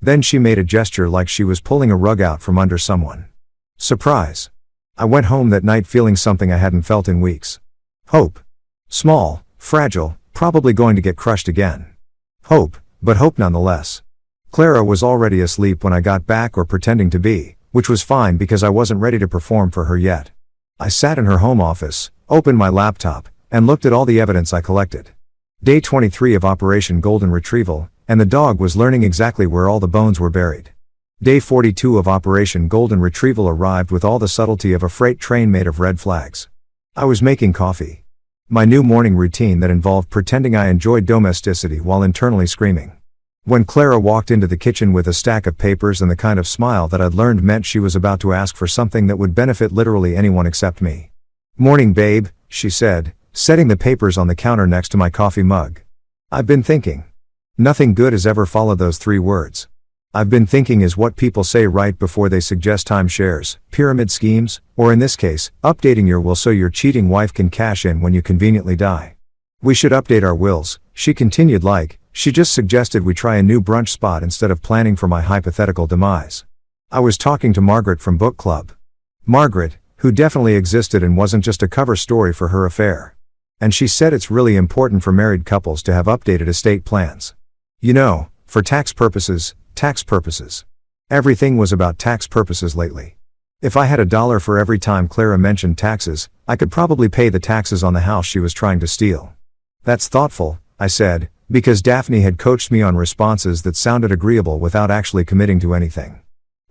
Then she made a gesture like she was pulling a rug out from under someone. Surprise. I went home that night feeling something I hadn't felt in weeks. Hope. Small, fragile, probably going to get crushed again. Hope, but hope nonetheless. Clara was already asleep when I got back or pretending to be, which was fine because I wasn't ready to perform for her yet. I sat in her home office, opened my laptop, and looked at all the evidence I collected. Day 23 of Operation Golden Retrieval, and the dog was learning exactly where all the bones were buried. Day 42 of Operation Golden Retrieval arrived with all the subtlety of a freight train made of red flags. I was making coffee. My new morning routine that involved pretending I enjoyed domesticity while internally screaming. When Clara walked into the kitchen with a stack of papers and the kind of smile that I'd learned meant she was about to ask for something that would benefit literally anyone except me. "Morning, babe," she said, setting the papers on the counter next to my coffee mug. "I've been thinking." Nothing good has ever followed those 3 words. "I've been thinking" is what people say right before they suggest timeshares, pyramid schemes, or in this case, updating your will so your cheating wife can cash in when you conveniently die. "We should update our wills," she continued like, she just suggested we try a new brunch spot instead of planning for my hypothetical demise. I was talking to Margaret from book club. Margaret, who definitely existed and wasn't just a cover story for her affair. And she said it's really important for married couples to have updated estate plans. You know, for tax purposes. Everything was about tax purposes lately. If I had $1 for every time Clara mentioned taxes, I could probably pay the taxes on the house she was trying to steal. That's thoughtful, I said, because Daphne had coached me on responses that sounded agreeable without actually committing to anything.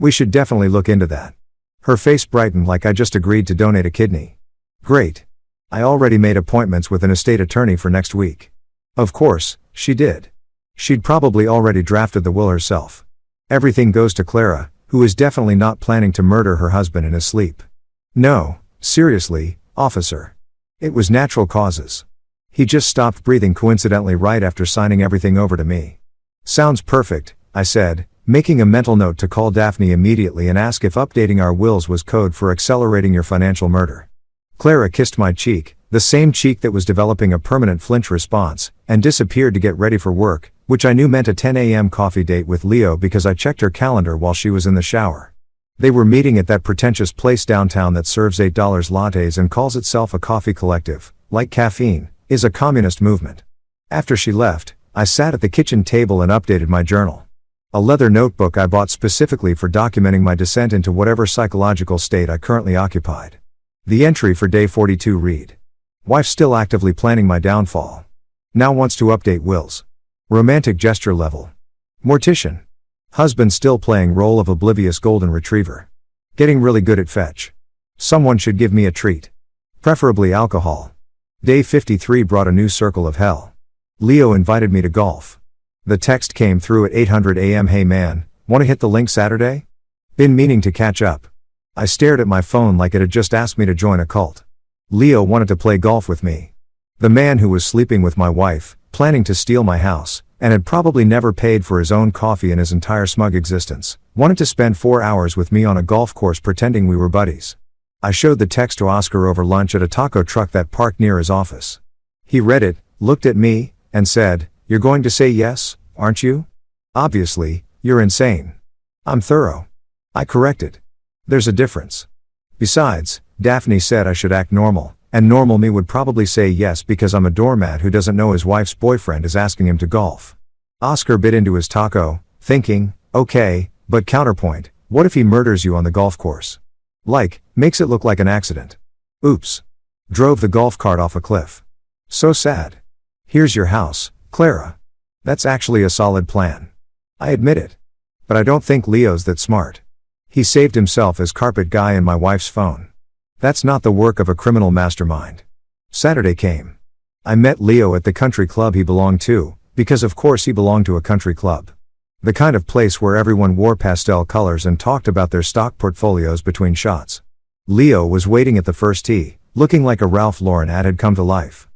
We should definitely look into that. Her face brightened like I just agreed to donate a kidney. Great. I already made appointments with an estate attorney for next week. Of course, she did. She'd probably already drafted the will herself. Everything goes to Clara, who is definitely not planning to murder her husband in his sleep. No, seriously, officer. It was natural causes. He just stopped breathing coincidentally right after signing everything over to me. Sounds perfect, I said, making a mental note to call Daphne immediately and ask if updating our wills was code for accelerating your financial murder. Clara kissed my cheek, the same cheek that was developing a permanent flinch response, and disappeared to get ready for work, which I knew meant a 10 a.m. coffee date with Leo because I checked her calendar while she was in the shower. They were meeting at that pretentious place downtown that serves $8 lattes and calls itself a coffee collective, like caffeine, is a communist movement. After she left, I sat at the kitchen table and updated my journal. A leather notebook I bought specifically for documenting my descent into whatever psychological state I currently occupied. The entry for day 42 read: Wife still actively planning my downfall. Now wants to update wills. Romantic gesture level. Mortician. Husband still playing role of oblivious golden retriever. Getting really good at fetch. Someone should give me a treat. Preferably alcohol. Day 53 brought a new circle of hell. Leo invited me to golf. The text came through at 8:00 a.m. Hey man, wanna hit the link Saturday? Been meaning to catch up. I stared at my phone like it had just asked me to join a cult. Leo wanted to play golf with me. The man who was sleeping with my wife, planning to steal my house, and had probably never paid for his own coffee in his entire smug existence, wanted to spend 4 hours with me on a golf course pretending we were buddies. I showed the text to Oscar over lunch at a taco truck that parked near his office. He read it, looked at me, and said, "You're going to say yes, aren't you? Obviously, you're insane." "I'm thorough." I corrected. "There's a difference. Besides, Daphne said I should act normal, and normal me would probably say yes because I'm a doormat who doesn't know his wife's boyfriend is asking him to golf." Oscar bit into his taco, thinking, okay, but counterpoint, what if he murders you on the golf course? Like, makes it look like an accident. Oops. Drove the golf cart off a cliff. So sad. Here's your house, Clara. That's actually a solid plan. I admit it. But I don't think Leo's that smart. He saved himself as carpet guy in my wife's phone. That's not the work of a criminal mastermind. Saturday came. I met Leo at the country club he belonged to, because of course he belonged to a country club. The kind of place where everyone wore pastel colors and talked about their stock portfolios between shots. Leo was waiting at the first tee, looking like a Ralph Lauren ad had come to life.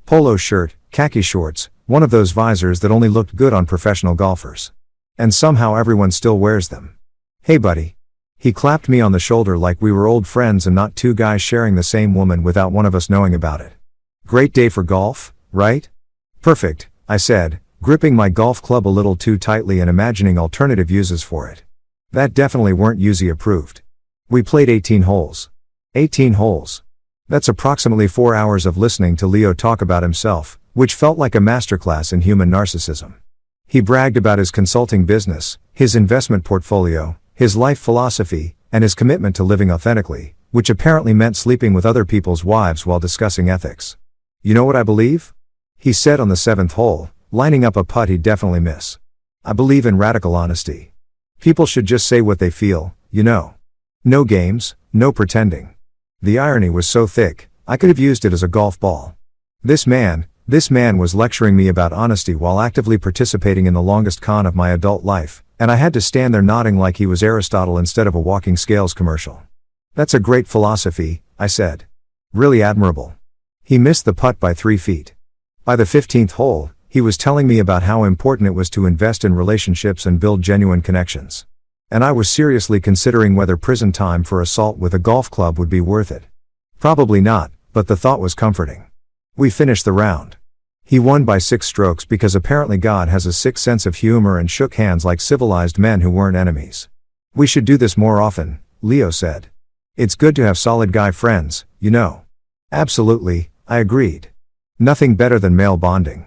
Polo shirt, khaki shorts, one of those visors that only looked good on professional golfers. And somehow everyone still wears them. Hey buddy. He clapped me on the shoulder like we were old friends and not two guys sharing the same woman without one of us knowing about it. Great day for golf, right? Perfect, I said, gripping my golf club a little too tightly and imagining alternative uses for it. That definitely weren't Uzi approved. We played 18 holes. 18 holes. That's approximately 4 hours of listening to Leo talk about himself, which felt like a masterclass in human narcissism. He bragged about his consulting business, his investment portfolio, his life philosophy, and his commitment to living authentically, which apparently meant sleeping with other people's wives while discussing ethics. You know what I believe? He said on the 7th hole, lining up a putt he'd definitely miss. I believe in radical honesty. People should just say what they feel, you know. No games, no pretending. The irony was so thick, I could have used it as a golf ball. This man was lecturing me about honesty while actively participating in the longest con of my adult life, and I had to stand there nodding like he was Aristotle instead of a walking scales commercial. That's a great philosophy, I said. Really admirable. He missed the putt by 3 feet. By the 15th hole, he was telling me about how important it was to invest in relationships and build genuine connections. And I was seriously considering whether prison time for assault with a golf club would be worth it. Probably not, but the thought was comforting. We finished the round. He won by 6 strokes because apparently God has a sick sense of humor and shook hands like civilized men who weren't enemies. We should do this more often, Leo said. It's good to have solid guy friends, you know. Absolutely, I agreed. Nothing better than male bonding.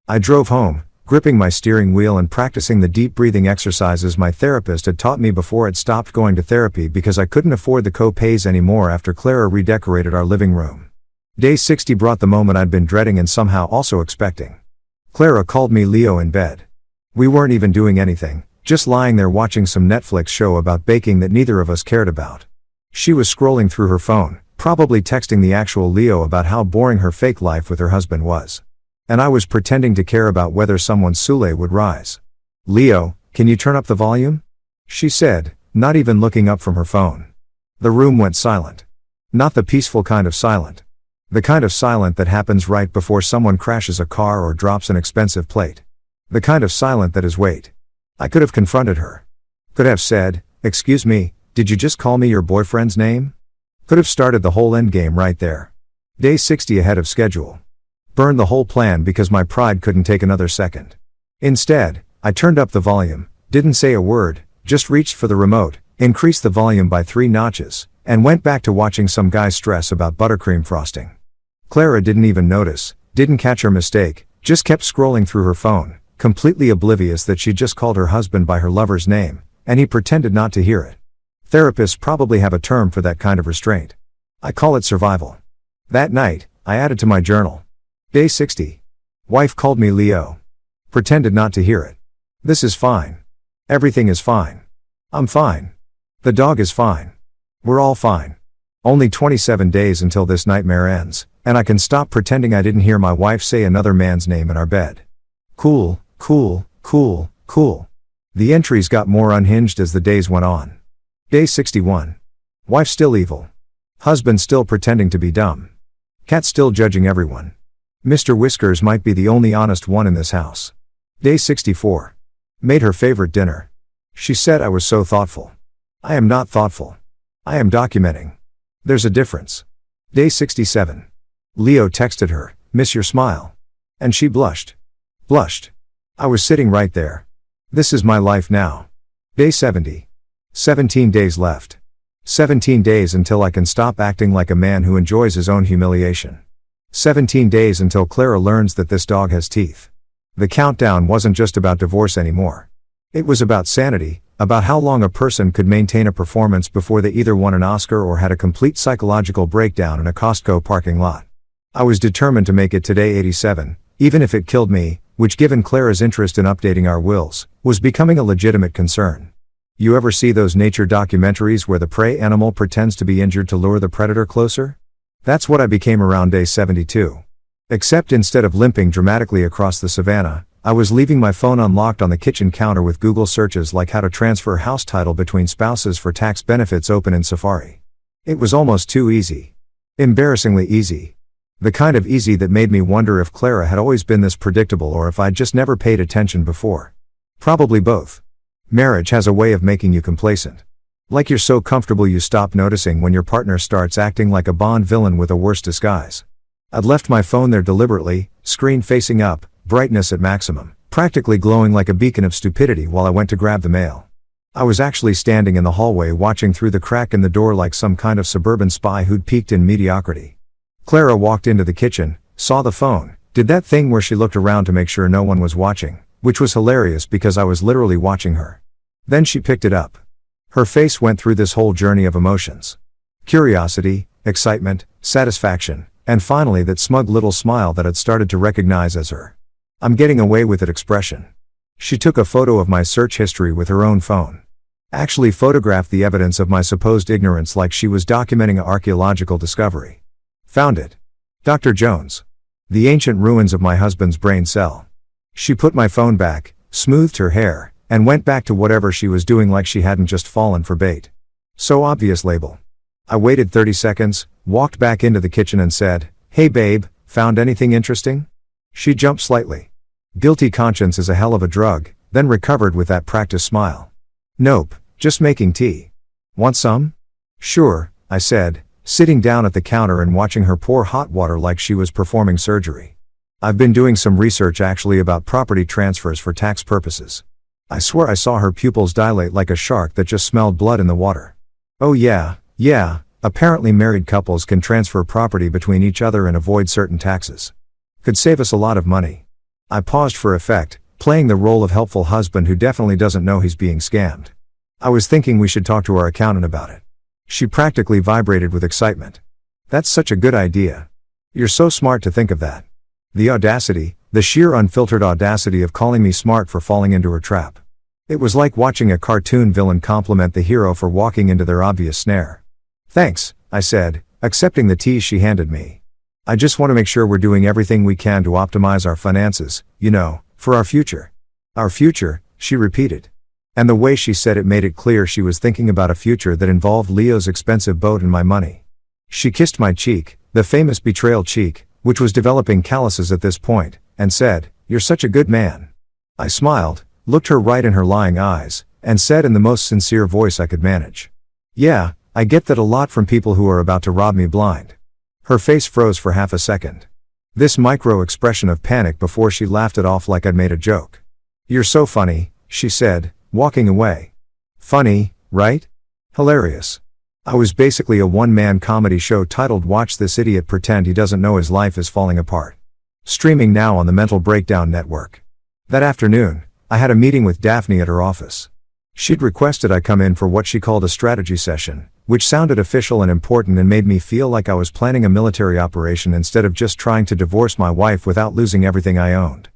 I drove home, gripping my steering wheel and practicing the deep breathing exercises my therapist had taught me before I'd stopped going to therapy because I couldn't afford the co-pays anymore after Clara redecorated our living room. Day 60 brought the moment I'd been dreading and somehow also expecting. Clara called me Leo in bed. We weren't even doing anything, just lying there watching some Netflix show about baking that neither of us cared about. She was scrolling through her phone, probably texting the actual Leo about how boring her fake life with her husband was. And I was pretending to care about whether someone's Sule would rise. Leo, can you turn up the volume? She said, not even looking up from her phone. The room went silent. Not the peaceful kind of silent. The kind of silent that happens right before someone crashes a car or drops an expensive plate. The kind of silent that is wait. I could have confronted her. Could have said, excuse me, did you just call me your boyfriend's name? Could have started the whole endgame right there. Day 60 ahead of schedule. Burned the whole plan because my pride couldn't take another second. Instead, I turned up the volume, didn't say a word, just reached for the remote, increased the volume by 3 notches, and went back to watching some guy stress about buttercream frosting. Clara didn't even notice, didn't catch her mistake, just kept scrolling through her phone, completely oblivious that she'd just called her husband by her lover's name, and he pretended not to hear it. Therapists probably have a term for that kind of restraint. I call it survival. That night, I added to my journal. Day 60. Wife called me Leo. Pretended not to hear it. This is fine. Everything is fine. I'm fine. The dog is fine. We're all fine. Only 27 days until this nightmare ends, and I can stop pretending I didn't hear my wife say another man's name in our bed. Cool, cool, cool, cool. The entries got more unhinged as the days went on. Day 61. Wife still evil. Husband still pretending to be dumb. Cat still judging everyone. Mr. Whiskers might be the only honest one in this house. Day 64. Made her favorite dinner. She said I was so thoughtful. I am not thoughtful. I am documenting. There's a difference. Day 67. Leo texted her, miss your smile. And she blushed. Blushed. I was sitting right there. This is my life now. Day 70. 17 days left. 17 days until I can stop acting like a man who enjoys his own humiliation. 17 days until Clara learns that this dog has teeth. The countdown wasn't just about divorce anymore. It was about sanity, about how long a person could maintain a performance before they either won an Oscar or had a complete psychological breakdown in a Costco parking lot. I was determined to make it to day 87, even if it killed me, which, given Clara's interest in updating our wills, was becoming a legitimate concern. You ever see those nature documentaries where the prey animal pretends to be injured to lure the predator closer? That's what I became around day 72. Except instead of limping dramatically across the savannah, I was leaving my phone unlocked on the kitchen counter with Google searches like how to transfer house title between spouses for tax benefits open in Safari. It was almost too easy. Embarrassingly easy. The kind of easy that made me wonder if Clara had always been this predictable or if I'd just never paid attention before. Probably both. Marriage has a way of making you complacent. Like you're so comfortable you stop noticing when your partner starts acting like a Bond villain with a worse disguise. I'd left my phone there deliberately, screen facing up, brightness at maximum, practically glowing like a beacon of stupidity while I went to grab the mail. I was actually standing in the hallway watching through the crack in the door like some kind of suburban spy who'd peeked in mediocrity. Clara walked into the kitchen, saw the phone, did that thing where she looked around to make sure no one was watching, which was hilarious because I was literally watching her. Then she picked it up. Her face went through this whole journey of emotions. Curiosity, excitement, satisfaction, and finally that smug little smile that I'd started to recognize as her "I'm getting away with it" expression. She took a photo of my search history with her own phone. Actually photographed the evidence of my supposed ignorance like she was documenting an archaeological discovery. Found it. Dr. Jones. The ancient ruins of my husband's brain cell. She put my phone back, smoothed her hair, and went back to whatever she was doing like she hadn't just fallen for bait. So obvious label. I waited 30 seconds, walked back into the kitchen and said, "Hey babe, found anything interesting?" She jumped slightly. Guilty conscience is a hell of a drug, then recovered with that practiced smile. "Nope, just making tea. Want some?" "Sure," I said, sitting down at the counter and watching her pour hot water like she was performing surgery. I've been doing some research actually about property transfers for tax purposes. I swear I saw her pupils dilate like a shark that just smelled blood in the water. Oh yeah, apparently married couples can transfer property between each other and avoid certain taxes. Could save us a lot of money. I paused for effect, playing the role of helpful husband who definitely doesn't know he's being scammed. I was thinking we should talk to our accountant about it. She practically vibrated with excitement. "That's such a good idea. You're so smart to think of that." The audacity, the sheer unfiltered audacity of calling me smart for falling into her trap. It was like watching a cartoon villain compliment the hero for walking into their obvious snare. "Thanks," I said, accepting the tea she handed me. "I just want to make sure we're doing everything we can to optimize our finances, for our future." "Our future," she repeated. And the way she said it made it clear she was thinking about a future that involved Leo's expensive boat and my money. She kissed my cheek, the famous betrayal cheek, which was developing calluses at this point, and said, "You're such a good man." I smiled, looked her right in her lying eyes, and said in the most sincere voice I could manage, "Yeah, I get that a lot from people who are about to rob me blind." Her face froze for half a second. This micro expression of panic before she laughed it off like I'd made a joke. "You're so funny," she said, walking away. Funny, right? Hilarious. I was basically a one-man comedy show titled "Watch This Idiot Pretend He Doesn't Know His Life Is Falling Apart." Streaming now on the Mental Breakdown Network. That afternoon, I had a meeting with Daphne at her office. She'd requested I come in for what she called a strategy session, which sounded official and important and made me feel like I was planning a military operation instead of just trying to divorce my wife without losing everything I owned.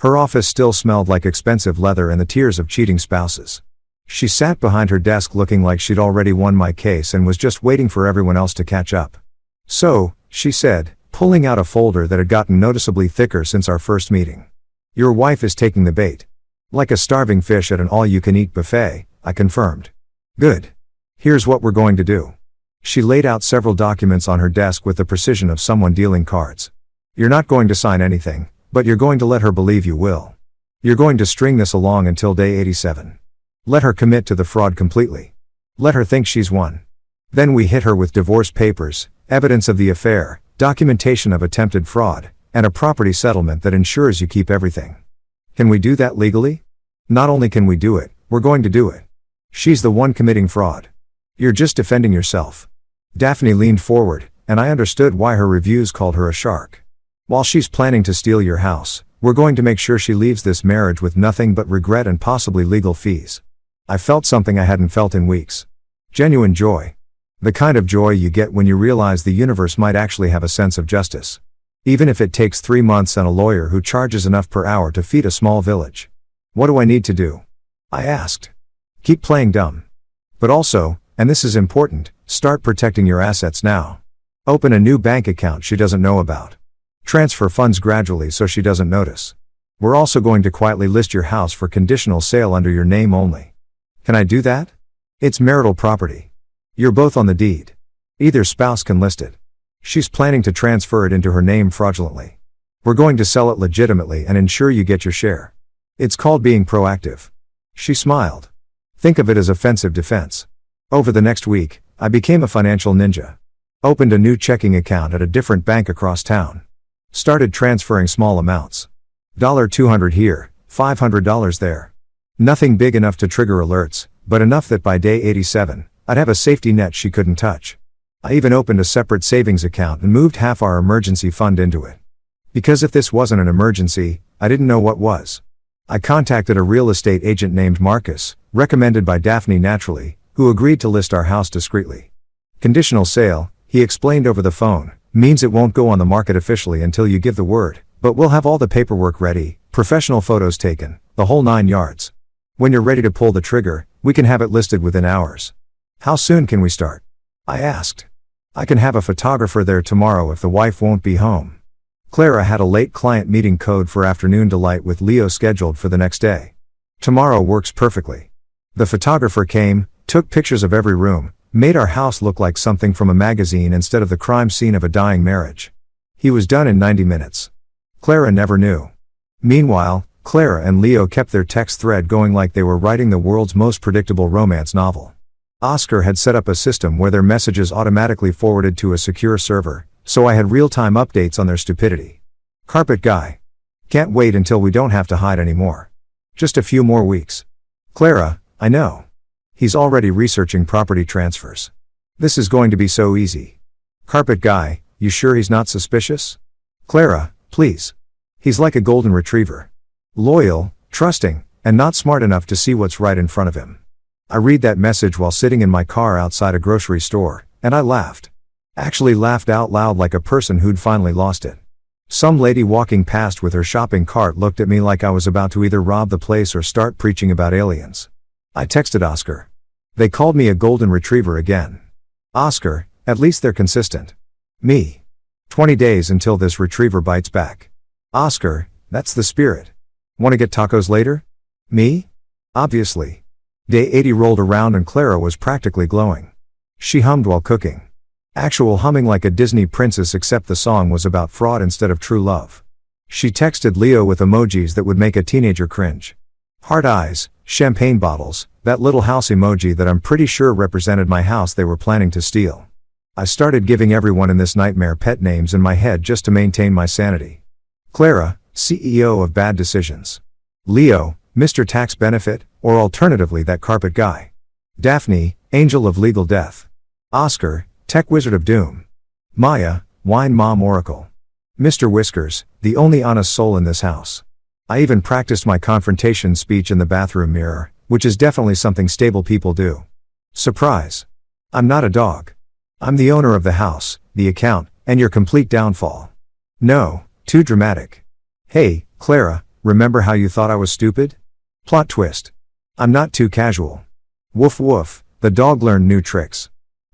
Her office still smelled like expensive leather and the tears of cheating spouses. She sat behind her desk looking like she'd already won my case and was just waiting for everyone else to catch up. "So," she said, pulling out a folder that had gotten noticeably thicker since our first meeting. "Your wife is taking the bait. Like a starving fish at an all-you-can-eat buffet," I confirmed. "Good. Here's what we're going to do." She laid out several documents on her desk with the precision of someone dealing cards. "You're not going to sign anything, but you're going to let her believe you will. You're going to string this along until day 87. Let her commit to the fraud completely. Let her think she's won. Then we hit her with divorce papers, evidence of the affair, documentation of attempted fraud, and a property settlement that ensures you keep everything. Can we do that legally? Not only can we do it, we're going to do it. She's the one committing fraud. You're just defending yourself." Daphne leaned forward, and I understood why her reviews called her a shark. "While she's planning to steal your house, we're going to make sure she leaves this marriage with nothing but regret and possibly legal fees." I felt something I hadn't felt in weeks. Genuine joy. The kind of joy you get when you realize the universe might actually have a sense of justice. Even if it takes 3 months and a lawyer who charges enough per hour to feed a small village. What do I need to do? I asked. Keep playing dumb. But also, and this is important, start protecting your assets now. Open a new bank account she doesn't know about. Transfer funds gradually so she doesn't notice. We're also going to quietly list your house for conditional sale under your name only. Can I do that? It's marital property. You're both on the deed. Either spouse can list it. She's planning to transfer it into her name fraudulently. We're going to sell it legitimately and ensure you get your share. It's called being proactive. She smiled. Think of it as offensive defense. Over the next week, I became a financial ninja. Opened a new checking account at a different bank across town. Started transferring small amounts. $200 here, $500 there. Nothing big enough to trigger alerts, but enough that by day 87, I'd have a safety net she couldn't touch. I even opened a separate savings account and moved half our emergency fund into it. Because if this wasn't an emergency, I didn't know what was. I contacted a real estate agent named Marcus, recommended by Daphne naturally, who agreed to list our house discreetly. Conditional sale, he explained over the phone, means it won't go on the market officially until you give the word, but we'll have all the paperwork ready, professional photos taken, the whole 9 yards. When you're ready to pull the trigger, we can have it listed within hours. How soon can we start? I asked. I can have a photographer there tomorrow if the wife won't be home. Clara had a late client meeting code for afternoon delight with Leo scheduled for the next day. Tomorrow works perfectly. The photographer came, took pictures of every room, made our house look like something from a magazine instead of the crime scene of a dying marriage. He was done in 90 minutes. Clara never knew. Meanwhile, Clara and Leo kept their text thread going like they were writing the world's most predictable romance novel. Oscar had set up a system where their messages automatically forwarded to a secure server, so I had real-time updates on their stupidity. Carpet guy. Can't wait until we don't have to hide anymore. Just a few more weeks. Clara, I know. He's already researching property transfers. This is going to be so easy. Carpet guy, you sure he's not suspicious? Clara, please. He's like a golden retriever. Loyal, trusting, and not smart enough to see what's right in front of him. I read that message while sitting in my car outside a grocery store, and I laughed. Actually laughed out loud like a person who'd finally lost it. Some lady walking past with her shopping cart looked at me like I was about to either rob the place or start preaching about aliens. I texted Oscar. They called me a golden retriever again. Oscar, at least they're consistent. Me. 20 days until this retriever bites back. Oscar, that's the spirit. Want to get tacos later? Me? Obviously. Day 80 rolled around and Clara was practically glowing. She hummed while cooking. Actual humming like a Disney princess, except the song was about fraud instead of true love. She texted Leo with emojis that would make a teenager cringe. Heart eyes, champagne bottles, that little house emoji that I'm pretty sure represented my house they were planning to steal. I started giving everyone in this nightmare pet names in my head just to maintain my sanity. Clara, CEO of Bad Decisions. Leo, Mr. Tax Benefit, or alternatively that carpet guy. Daphne, Angel of Legal Death. Oscar, Tech Wizard of Doom. Maya, Wine Mom Oracle. Mr. Whiskers, the only honest soul in this house. I even practiced my confrontation speech in the bathroom mirror, which is definitely something stable people do. Surprise. I'm not a dog. I'm the owner of the house, the account, and your complete downfall. No, too dramatic. Hey, Clara, remember how you thought I was stupid? Plot twist. I'm not too casual. Woof woof, the dog learned new tricks.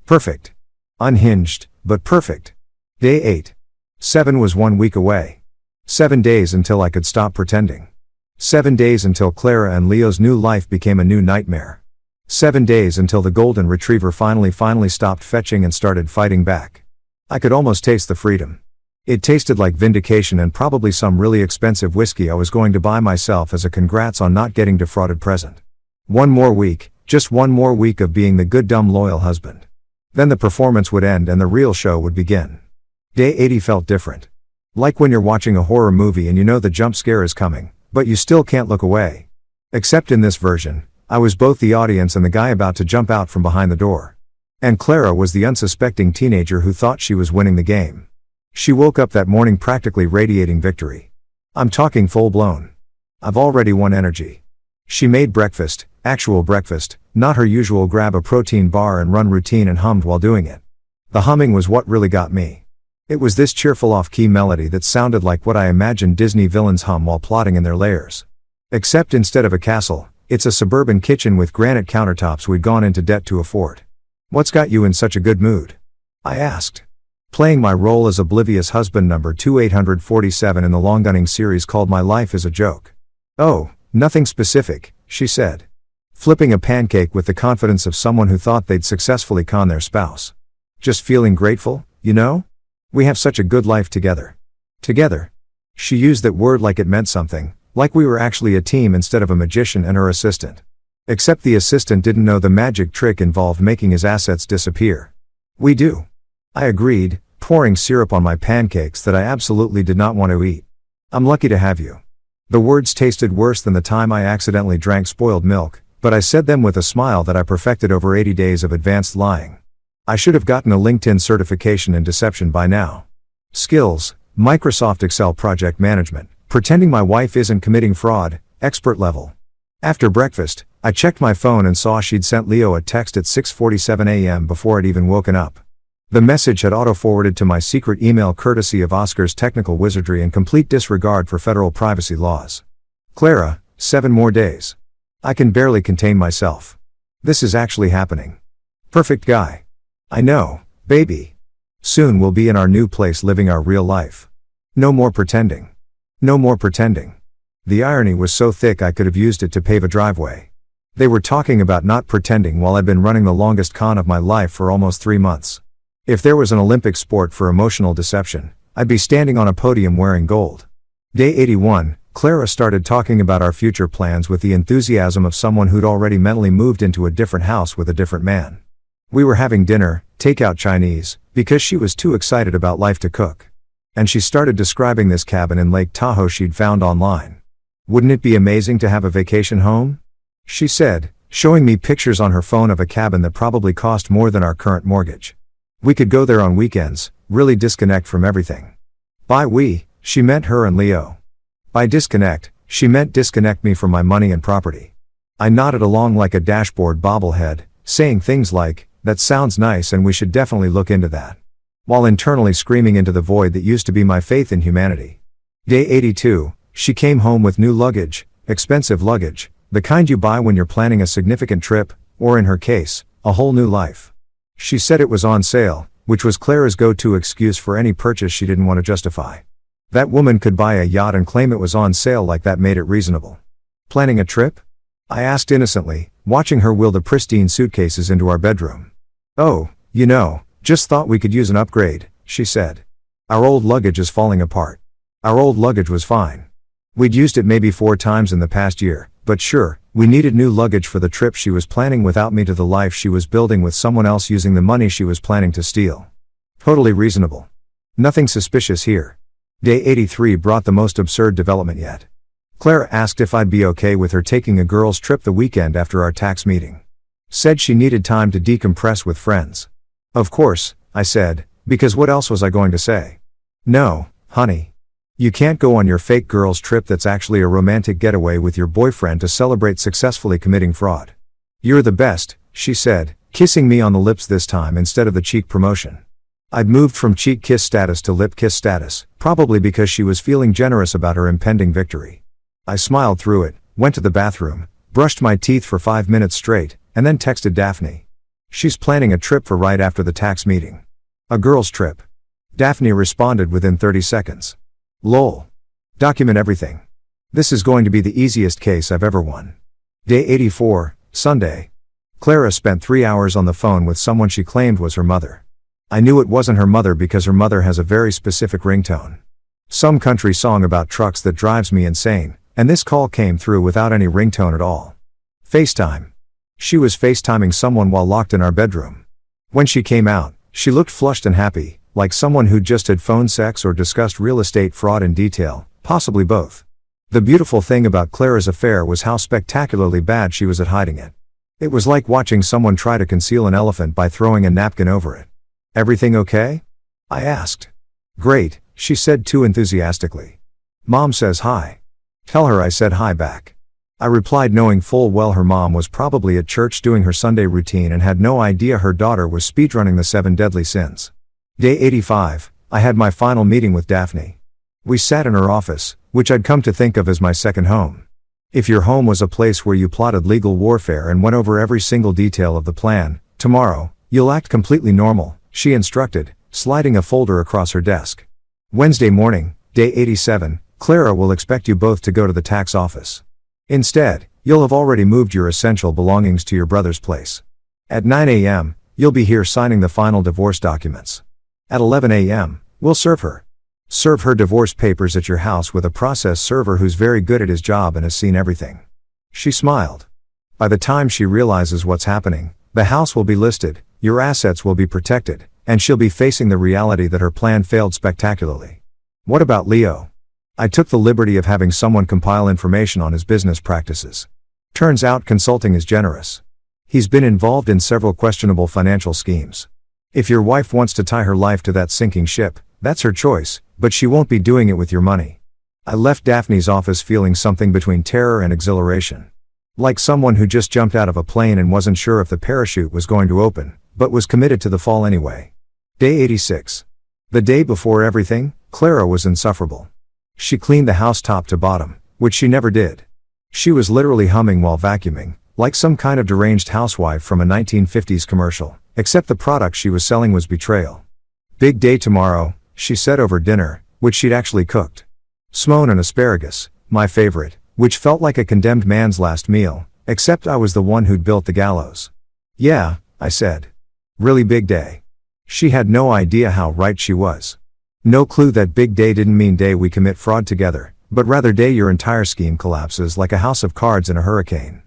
Perfect. Unhinged, but perfect. Day 8. 7 was 1 week away. 7 days until I could stop pretending. 7 days until Clara and Leo's new life became a new nightmare. 7 days until the golden retriever finally stopped fetching and started fighting back. I could almost taste the freedom. It tasted like vindication and probably some really expensive whiskey I was going to buy myself as a congrats on not getting defrauded present. One more week, just one more week of being the good dumb loyal husband. Then the performance would end and the real show would begin. Day 80 felt different. Like when you're watching a horror movie and you know the jump scare is coming, but you still can't look away. Except in this version, I was both the audience and the guy about to jump out from behind the door. And Clara was the unsuspecting teenager who thought she was winning the game. She woke up that morning practically radiating victory. I'm talking full blown. I've already won energy. She made breakfast, actual breakfast, not her usual grab a protein bar and run routine, and hummed while doing it. The humming was what really got me. It was this cheerful off-key melody that sounded like what I imagined Disney villains hum while plotting in their lairs. Except instead of a castle, it's a suburban kitchen with granite countertops we'd gone into debt to afford. "What's got you in such a good mood?" I asked, playing my role as oblivious husband number 2847 in the long-running series called My Life is a Joke. "Oh, nothing specific," she said, flipping a pancake with the confidence of someone who thought they'd successfully con their spouse. "Just feeling grateful, you know? We have such a good life together." Together. She used that word like it meant something, like we were actually a team instead of a magician and her assistant. Except the assistant didn't know the magic trick involved making his assets disappear. "We do," I agreed, pouring syrup on my pancakes that I absolutely did not want to eat. "I'm lucky to have you." The words tasted worse than the time I accidentally drank spoiled milk, but I said them with a smile that I perfected over 80 days of advanced lying. I should have gotten a LinkedIn certification in deception by now. Skills: Microsoft Excel project management, pretending my wife isn't committing fraud, expert level. After breakfast, I checked my phone and saw she'd sent Leo a text at 6:47 a.m. before I'd even woken up. The message had auto-forwarded to my secret email courtesy of Oscar's technical wizardry and complete disregard for federal privacy laws. "Clara, 7 more days. I can barely contain myself. This is actually happening. Perfect guy. I know, baby. Soon we'll be in our new place living our real life. No more pretending. No more pretending." The irony was so thick I could have used it to pave a driveway. They were talking about not pretending while I'd been running the longest con of my life for almost 3 months. If there was an Olympic sport for emotional deception, I'd be standing on a podium wearing gold. Day 81, Clara started talking about our future plans with the enthusiasm of someone who'd already mentally moved into a different house with a different man. We were having dinner, takeout Chinese, because she was too excited about life to cook. And she started describing this cabin in Lake Tahoe she'd found online. "Wouldn't it be amazing to have a vacation home?" she said, showing me pictures on her phone of a cabin that probably cost more than our current mortgage. "We could go there on weekends, really disconnect from everything." By we, she meant her and Leo. By disconnect, she meant disconnect me from my money and property. I nodded along like a dashboard bobblehead, saying things like, "That sounds nice and we should definitely look into that," while internally screaming into the void that used to be my faith in humanity. Day 82, she came home with new luggage, expensive luggage, the kind you buy when you're planning a significant trip, or in her case, a whole new life. She said it was on sale, which was Clara's go-to excuse for any purchase she didn't want to justify. That woman could buy a yacht and claim it was on sale like that made it reasonable. "Planning a trip?" I asked innocently, watching her wheel the pristine suitcases into our bedroom. "Oh, you know, just thought we could use an upgrade," she said. "Our old luggage is falling apart." Our old luggage was fine. We'd used it maybe 4 times in the past year, but sure, we needed new luggage for the trip she was planning without me to the life she was building with someone else using the money she was planning to steal. Totally reasonable. Nothing suspicious here. Day 83 brought the most absurd development yet. Clara asked if I'd be okay with her taking a girls' trip the weekend after our tax meeting. Said she needed time to decompress with friends. Of course, I said, because what else was I going to say? "No, honey. You can't go on your fake girls' trip that's actually a romantic getaway with your boyfriend to celebrate successfully committing fraud. You're the best," she said, kissing me on the lips this time instead of the cheek promotion. I'd moved from cheek kiss status to lip kiss status, probably because she was feeling generous about her impending victory. I smiled through it, went to the bathroom, brushed my teeth for 5 minutes straight, and then texted Daphne. "She's planning a trip for right after the tax meeting. A girls' trip." Daphne responded within 30 seconds. "Lol. Document everything. This is going to be the easiest case I've ever won." Day 84, Sunday. Clara spent 3 hours on the phone with someone she claimed was her mother. I knew it wasn't her mother because her mother has a very specific ringtone. Some country song about trucks that drives me insane, and this call came through without any ringtone at all. FaceTime. She was FaceTiming someone while locked in our bedroom. When she came out, she looked flushed and happy, like someone who'd just had phone sex or discussed real estate fraud in detail, possibly both. The beautiful thing about Clara's affair was how spectacularly bad she was at hiding it. It was like watching someone try to conceal an elephant by throwing a napkin over it. "Everything okay?" I asked. "Great," she said too enthusiastically. "Mom says hi." "Tell her I said hi back." I replied knowing full well her mom was probably at church doing her Sunday routine and had no idea her daughter was speedrunning the 7 deadly sins. Day 85, I had my final meeting with Daphne. We sat in her office, which I'd come to think of as my second home. If your home was a place where you plotted legal warfare and went over every single detail of the plan, tomorrow, you'll act completely normal, she instructed, sliding a folder across her desk. Wednesday morning, day 87, Clara will expect you both to go to the tax office. Instead, you'll have already moved your essential belongings to your brother's place. At 9 a.m., you'll be here signing the final divorce documents. At 11 a.m., we'll serve her. Serve her divorce papers at your house with a process server who's very good at his job and has seen everything. She smiled. By the time she realizes what's happening, the house will be listed, your assets will be protected, and she'll be facing the reality that her plan failed spectacularly. What about Leo? I took the liberty of having someone compile information on his business practices. Turns out consulting is generous. He's been involved in several questionable financial schemes. If your wife wants to tie her life to that sinking ship, that's her choice, but she won't be doing it with your money. I left Daphne's office feeling something between terror and exhilaration. Like someone who just jumped out of a plane and wasn't sure if the parachute was going to open, but was committed to the fall anyway. Day 86. The day before everything, Clara was insufferable. She cleaned the house top to bottom, which she never did. She was literally humming while vacuuming, like some kind of deranged housewife from a 1950s commercial, except the product she was selling was betrayal. Big day tomorrow, she said over dinner, which she'd actually cooked. Smone and asparagus, my favorite, which felt like a condemned man's last meal, except I was the one who'd built the gallows. Yeah, I said. Really big day. She had no idea how right she was. No clue that big day didn't mean day we commit fraud together, but rather day your entire scheme collapses like a house of cards in a hurricane.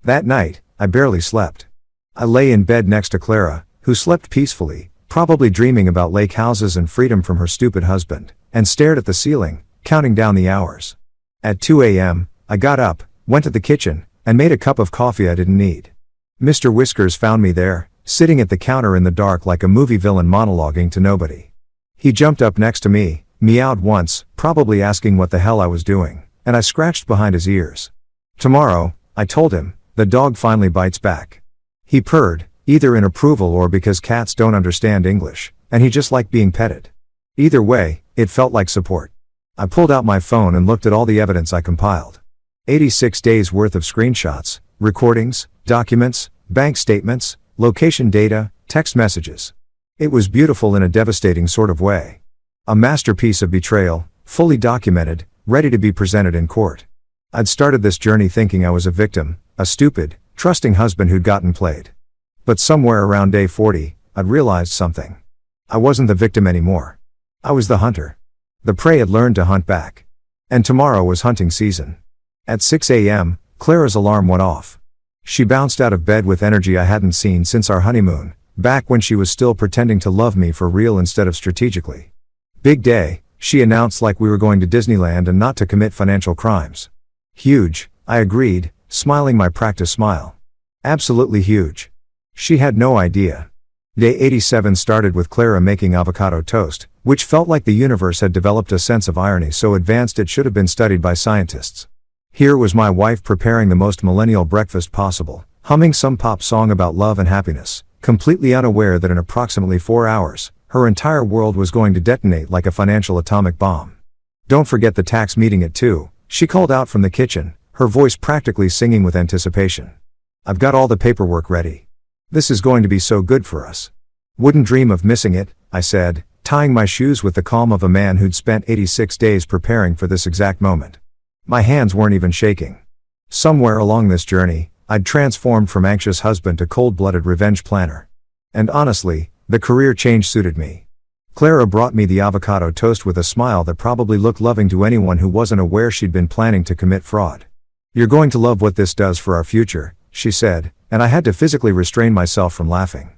That night, I barely slept. I lay in bed next to Clara, who slept peacefully, probably dreaming about lake houses and freedom from her stupid husband, and stared at the ceiling, counting down the hours. At 2 a.m., I got up, went to the kitchen, and made a cup of coffee I didn't need. Mr. Whiskers found me there, sitting at the counter in the dark like a movie villain monologuing to nobody. He jumped up next to me, meowed once, probably asking what the hell I was doing, and I scratched behind his ears. Tomorrow, I told him, the dog finally bites back. He purred, either in approval or because cats don't understand English, and he just liked being petted. Either way, it felt like support. I pulled out my phone and looked at all the evidence I compiled. 86 days worth of screenshots, recordings, documents, bank statements, location data, text messages. It was beautiful in a devastating sort of way. A masterpiece of betrayal, fully documented, ready to be presented in court. I'd started this journey thinking I was a victim, a stupid, trusting husband who'd gotten played. But somewhere around day 40, I'd realized something. I wasn't the victim anymore. I was the hunter. The prey had learned to hunt back. And tomorrow was hunting season. At 6 a.m., Clara's alarm went off. She bounced out of bed with energy I hadn't seen since our honeymoon, back when she was still pretending to love me for real instead of strategically. Big day, she announced like we were going to Disneyland and not to commit financial crimes. Huge, I agreed, smiling my practice smile. Absolutely huge. She had no idea. Day 87 started with Clara making avocado toast, which felt like the universe had developed a sense of irony so advanced it should have been studied by scientists. Here was my wife preparing the most millennial breakfast possible, humming some pop song about love and happiness, completely unaware that in approximately 4 hours, her entire world was going to detonate like a financial atomic bomb. Don't forget the tax meeting at 2, she called out from the kitchen, her voice practically singing with anticipation. I've got all the paperwork ready. This is going to be so good for us. Wouldn't dream of missing it, I said, tying my shoes with the calm of a man who'd spent 86 days preparing for this exact moment. My hands weren't even shaking. Somewhere along this journey, I'd transformed from anxious husband to cold-blooded revenge planner. And honestly, the career change suited me. Clara brought me the avocado toast with a smile that probably looked loving to anyone who wasn't aware she'd been planning to commit fraud. You're going to love what this does for our future, she said, and I had to physically restrain myself from laughing.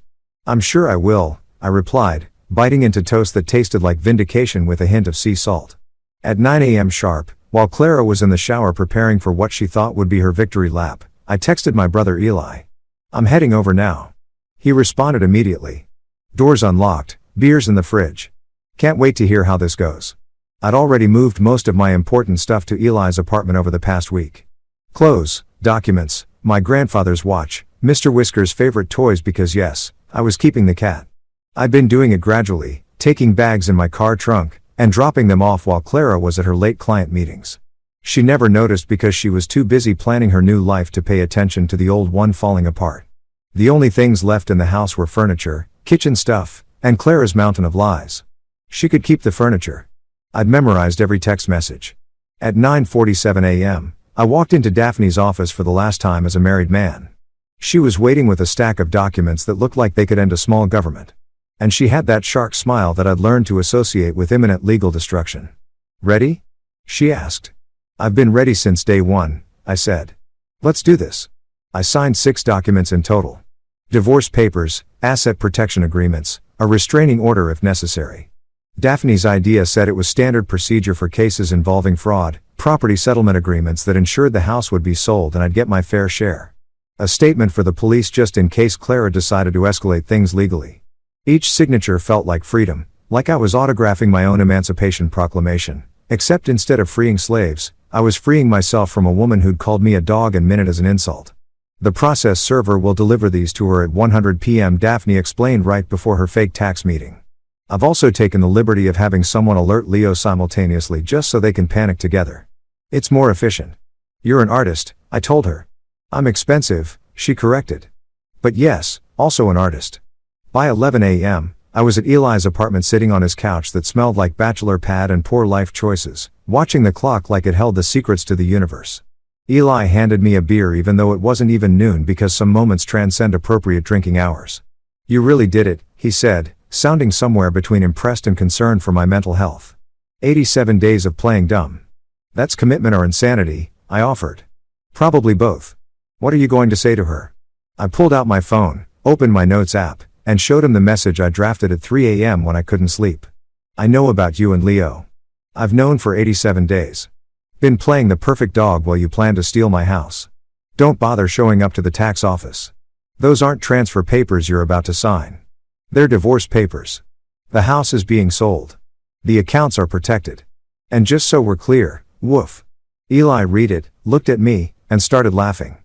I'm sure I will, I replied, biting into toast that tasted like vindication with a hint of sea salt. At 9 a.m. sharp, while Clara was in the shower preparing for what she thought would be her victory lap, I texted my brother Eli. I'm heading over now. He responded immediately. Doors unlocked, beers in the fridge. Can't wait to hear how this goes. I'd already moved most of my important stuff to Eli's apartment over the past week. Clothes, documents, my grandfather's watch, Mr. Whisker's favorite toys because yes, I was keeping the cat. I'd been doing it gradually, taking bags in my car trunk, and dropping them off while Clara was at her late client meetings. She never noticed because she was too busy planning her new life to pay attention to the old one falling apart. The only things left in the house were furniture, kitchen stuff, and Clara's mountain of lies. She could keep the furniture. I'd memorized every text message. At 9:47 a.m., I walked into Daphne's office for the last time as a married man. She was waiting with a stack of documents that looked like they could end a small government. And she had that shark smile that I'd learned to associate with imminent legal destruction. "Ready?" she asked. "I've been ready since day one," I said. "Let's do this." I signed 6 documents in total. Divorce papers, asset protection agreements, a restraining order if necessary. Daphne's idea said it was standard procedure for cases involving fraud, property settlement agreements that ensured the house would be sold and I'd get my fair share. A statement for the police just in case Clara decided to escalate things legally. Each signature felt like freedom, like I was autographing my own Emancipation Proclamation, except instead of freeing slaves, I was freeing myself from a woman who'd called me a dog and meant it as an insult. "The process server will deliver these to her at 100 p.m. Daphne explained right before her fake tax meeting. "I've also taken the liberty of having someone alert Leo simultaneously just so they can panic together. It's more efficient." "You're an artist," I told her. "I'm expensive," she corrected. "But yes, also an artist." By 11 a.m., I was at Eli's apartment sitting on his couch that smelled like bachelor pad and poor life choices, watching the clock like it held the secrets to the universe. Eli handed me a beer even though it wasn't even noon because some moments transcend appropriate drinking hours. "You really did it," he said, sounding somewhere between impressed and concerned for my mental health. 87 days of playing dumb. "That's commitment or insanity," I offered. "Probably both." "What are you going to say to her?" I pulled out my phone, opened my notes app, and showed him the message I drafted at 3 a.m. when I couldn't sleep. "I know about you and Leo. I've known for 87 days. Been playing the perfect dog while you plan to steal my house. Don't bother showing up to the tax office. Those aren't transfer papers you're about to sign. They're divorce papers. The house is being sold. The accounts are protected. And just so we're clear, woof." Eli read it, looked at me, and started laughing.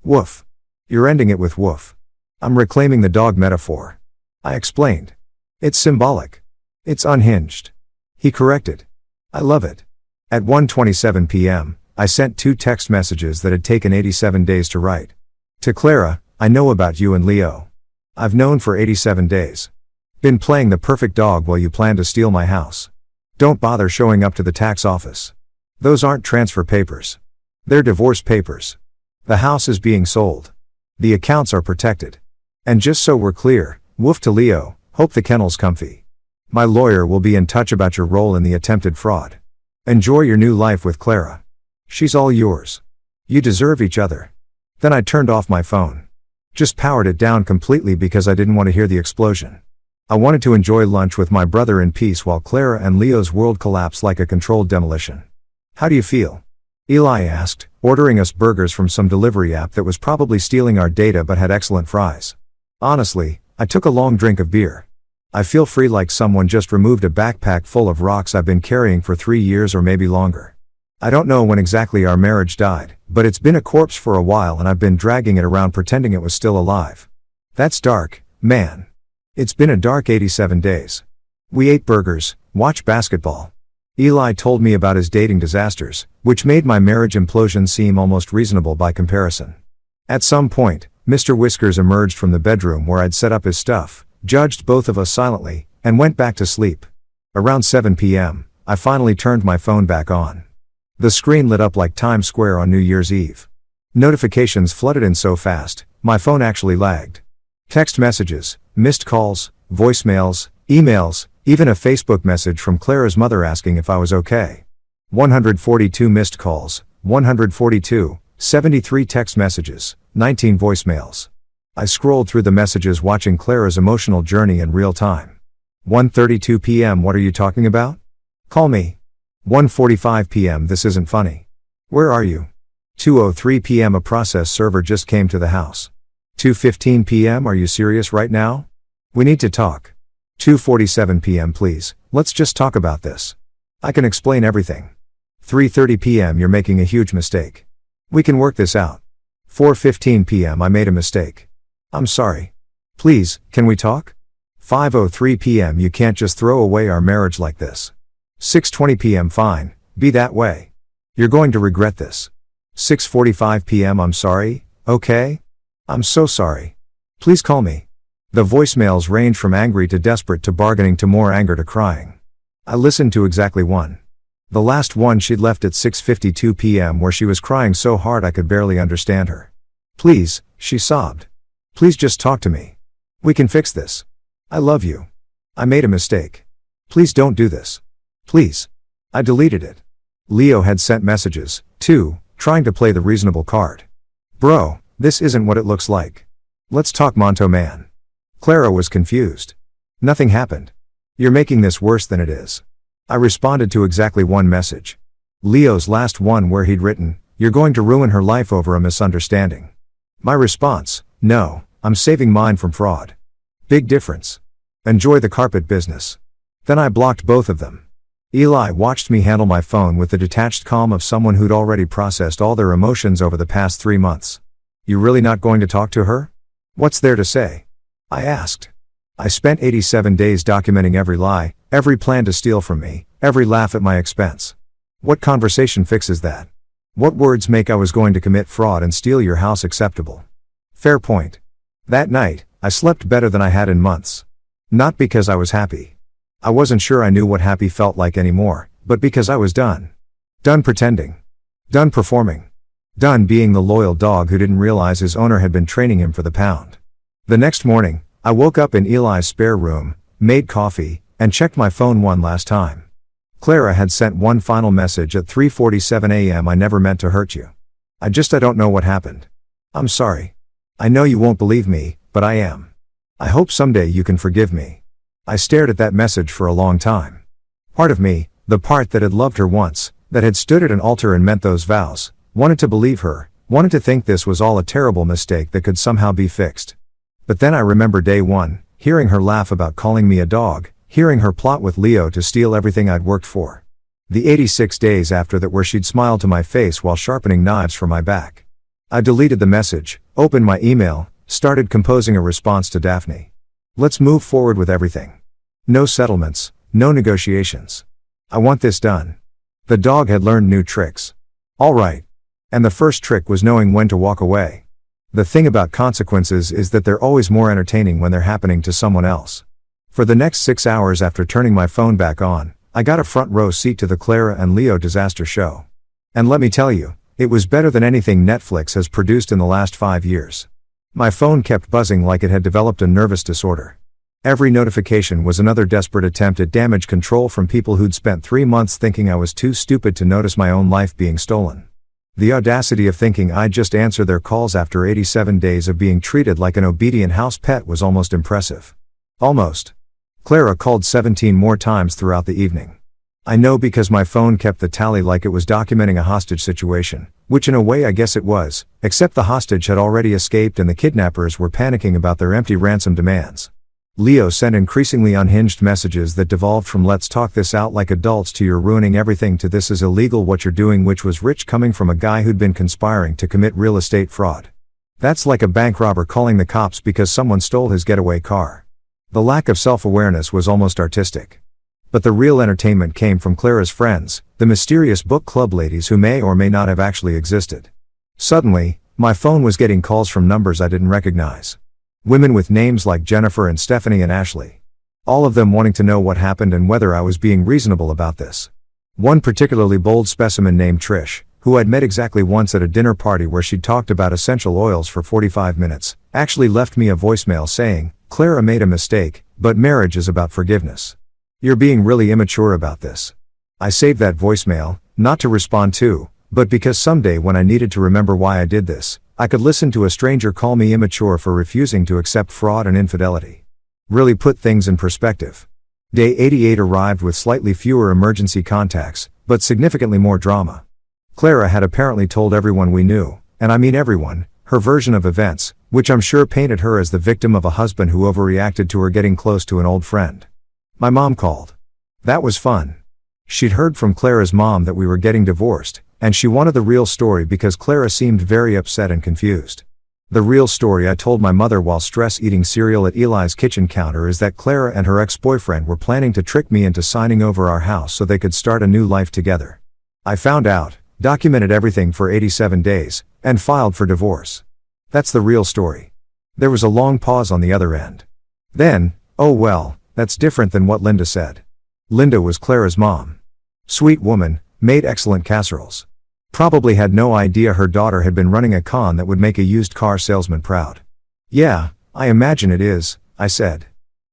"Woof. You're ending it with woof." "I'm reclaiming the dog metaphor," I explained. "It's symbolic. It's unhinged." He corrected. "I love it." At 1:27 p.m., I sent 2 text messages that had taken 87 days to write. To Clara, "I know about you and Leo. I've known for 87 days. Been playing the perfect dog while you plan to steal my house. Don't bother showing up to the tax office. Those aren't transfer papers. They're divorce papers. The house is being sold. The accounts are protected. And just so we're clear, woof to Leo, hope the kennel's comfy. My lawyer will be in touch about your role in the attempted fraud. Enjoy your new life with Clara. She's all yours. You deserve each other." Then I turned off my phone. Just powered it down completely because I didn't want to hear the explosion. I wanted to enjoy lunch with my brother in peace while Clara and Leo's world collapsed like a controlled demolition. "How do you feel?" Eli asked, ordering us burgers from some delivery app that was probably stealing our data but had excellent fries. Honestly, I took a long drink of beer. "I feel free like someone just removed a backpack full of rocks I've been carrying for 3 years or maybe longer. I don't know when exactly our marriage died, but it's been a corpse for a while and I've been dragging it around pretending it was still alive. That's dark, man. It's been a dark 87 days. We ate burgers, watched basketball. Eli told me about his dating disasters, which made my marriage implosion seem almost reasonable by comparison. At some point, Mr. Whiskers emerged from the bedroom where I'd set up his stuff, judged both of us silently, and went back to sleep. Around 7 p.m., I finally turned my phone back on. The screen lit up like Times Square on New Year's Eve. Notifications flooded in so fast, my phone actually lagged. Text messages, missed calls, voicemails, emails, even a Facebook message from Clara's mother asking if I was okay. 142 missed calls, 142, 73 text messages, 19 voicemails. I scrolled through the messages watching Clara's emotional journey in real time. 1:32 p.m. What are you talking about? Call me. 1:45 p.m. This isn't funny. Where are you? 2:03 p.m. A process server just came to the house. 2:15 p.m. Are you serious right now? We need to talk. 2:47 p.m. Please, let's just talk about this. I can explain everything. 3:30 p.m. You're making a huge mistake. We can work this out. 4:15 p.m. I made a mistake. I'm sorry. Please, can we talk? 5:03 p.m. You can't just throw away our marriage like this. 6:20 p.m. Fine, be that way. You're going to regret this. 6:45 p.m. I'm sorry, okay? I'm so sorry. Please call me. The voicemails range from angry to desperate to bargaining to more anger to crying. I listened to exactly one. The last one she'd left at 6:52 p.m. where she was crying so hard I could barely understand her. Please, she sobbed. Please just talk to me. We can fix this. I love you. I made a mistake. Please don't do this. Please. I deleted it. Leo had sent messages, too, trying to play the reasonable card. Bro, this isn't what it looks like. Let's talk, Monto man. Clara was confused. Nothing happened. You're making this worse than it is. I responded to exactly one message. Leo's last one where he'd written, "You're going to ruin her life over a misunderstanding." My response, "No, I'm saving mine from fraud." Big difference. Enjoy the carpet business. Then I blocked both of them. Eli watched me handle my phone with the detached calm of someone who'd already processed all their emotions over the past 3 months. You really not going to talk to her? What's there to say? I asked. I spent 87 days documenting every lie, every plan to steal from me, every laugh at my expense. What conversation fixes that? What words make I was going to commit fraud and steal your house acceptable? Fair point. That night, I slept better than I had in months. Not because I was happy. I wasn't sure I knew what happy felt like anymore, but because I was done. Done pretending. Done performing. Done being the loyal dog who didn't realize his owner had been training him for the pound. The next morning, I woke up in Eli's spare room, made coffee, and checked my phone one last time. Clara had sent one final message at 3:47 a.m. I never meant to hurt you. I don't know what happened. I'm sorry. I know you won't believe me, but I am. I hope someday you can forgive me. I stared at that message for a long time. Part of me, the part that had loved her once, that had stood at an altar and meant those vows, wanted to believe her, wanted to think this was all a terrible mistake that could somehow be fixed. But then I remember day one, hearing her laugh about calling me a dog, hearing her plot with Leo to steal everything I'd worked for. The 86 days after that where she'd smiled to my face while sharpening knives for my back. I deleted the message, opened my email, started composing a response to Daphne. Let's move forward with everything. No settlements, no negotiations. I want this done. The dog had learned new tricks. All right. And the first trick was knowing when to walk away. The thing about consequences is that they're always more entertaining when they're happening to someone else. For the next 6 hours after turning my phone back on, I got a front row seat to the Clara and Leo disaster show. And let me tell you, it was better than anything Netflix has produced in the last 5 years. My phone kept buzzing like it had developed a nervous disorder. Every notification was another desperate attempt at damage control from people who'd spent 3 months thinking I was too stupid to notice my own life being stolen. The audacity of thinking I'd just answer their calls after 87 days of being treated like an obedient house pet was almost impressive. Almost. Clara called 17 more times throughout the evening. I know because my phone kept the tally like it was documenting a hostage situation, which in a way I guess it was, except the hostage had already escaped and the kidnappers were panicking about their empty ransom demands. Leo sent increasingly unhinged messages that devolved from "let's talk this out like adults" to "you're ruining everything" to "this is illegal what you're doing," which was rich coming from a guy who'd been conspiring to commit real estate fraud. That's like a bank robber calling the cops because someone stole his getaway car. The lack of self-awareness was almost artistic. But the real entertainment came from Clara's friends, the mysterious book club ladies who may or may not have actually existed. Suddenly, my phone was getting calls from numbers I didn't recognize. Women with names like Jennifer and Stephanie and Ashley. All of them wanting to know what happened and whether I was being reasonable about this. One particularly bold specimen named Trish, who I'd met exactly once at a dinner party where she'd talked about essential oils for 45 minutes, actually left me a voicemail saying, "Clara made a mistake, but marriage is about forgiveness. You're being really immature about this." I saved that voicemail, not to respond to, but because someday when I needed to remember why I did this, I could listen to a stranger call me immature for refusing to accept fraud and infidelity. Really put things in perspective. Day 88 arrived with slightly fewer emergency contacts, but significantly more drama. Clara had apparently told everyone we knew, and I mean everyone, her version of events, which I'm sure painted her as the victim of a husband who overreacted to her getting close to an old friend. My mom called. That was fun. She'd heard from Clara's mom that we were getting divorced, and she wanted the real story because Clara seemed very upset and confused. The real story I told my mother while stress eating cereal at Eli's kitchen counter is that Clara and her ex-boyfriend were planning to trick me into signing over our house so they could start a new life together. I found out, documented everything for 87 days, and filed for divorce. That's the real story. There was a long pause on the other end. Then, oh well, that's different than what Linda said. Linda was Clara's mom. Sweet woman, made excellent casseroles. Probably had no idea her daughter had been running a con that would make a used car salesman proud. Yeah, I imagine it is, I said.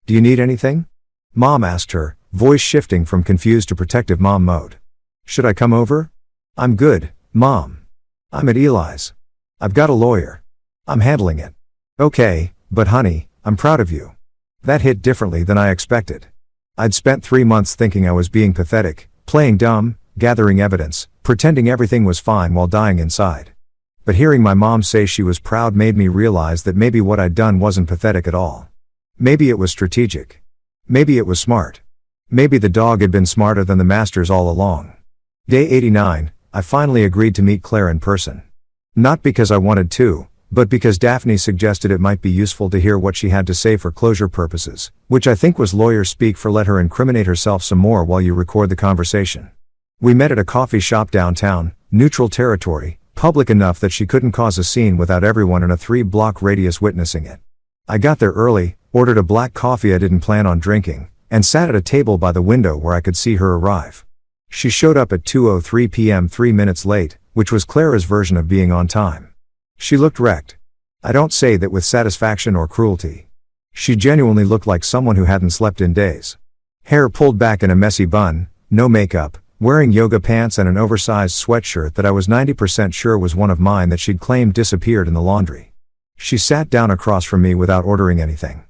Do you need anything? Mom asked her, voice shifting from confused to protective mom mode. Should I come over? I'm good, Mom. I'm at Eli's. I've got a lawyer. I'm handling it. Okay, but honey, I'm proud of you. That hit differently than I expected. I'd spent 3 months thinking I was being pathetic, playing dumb, gathering evidence, pretending everything was fine while dying inside. But hearing my mom say she was proud made me realize that maybe what I'd done wasn't pathetic at all. Maybe it was strategic. Maybe it was smart. Maybe the dog had been smarter than the masters all along. Day 89, I finally agreed to meet Claire in person. Not because I wanted to, but because Daphne suggested it might be useful to hear what she had to say for closure purposes, which I think was lawyer speak for let her incriminate herself some more while you record the conversation. We met at a coffee shop downtown, neutral territory, public enough that she couldn't cause a scene without everyone in a 3-block radius witnessing it. I got there early, ordered a black coffee I didn't plan on drinking, and sat at a table by the window where I could see her arrive. She showed up at 2:03 p.m. 3 minutes late, which was Clara's version of being on time. She looked wrecked. I don't say that with satisfaction or cruelty. She genuinely looked like someone who hadn't slept in days. Hair pulled back in a messy bun, no makeup, wearing yoga pants and an oversized sweatshirt that I was 90% sure was one of mine that she'd claimed disappeared in the laundry. She sat down across from me without ordering anything.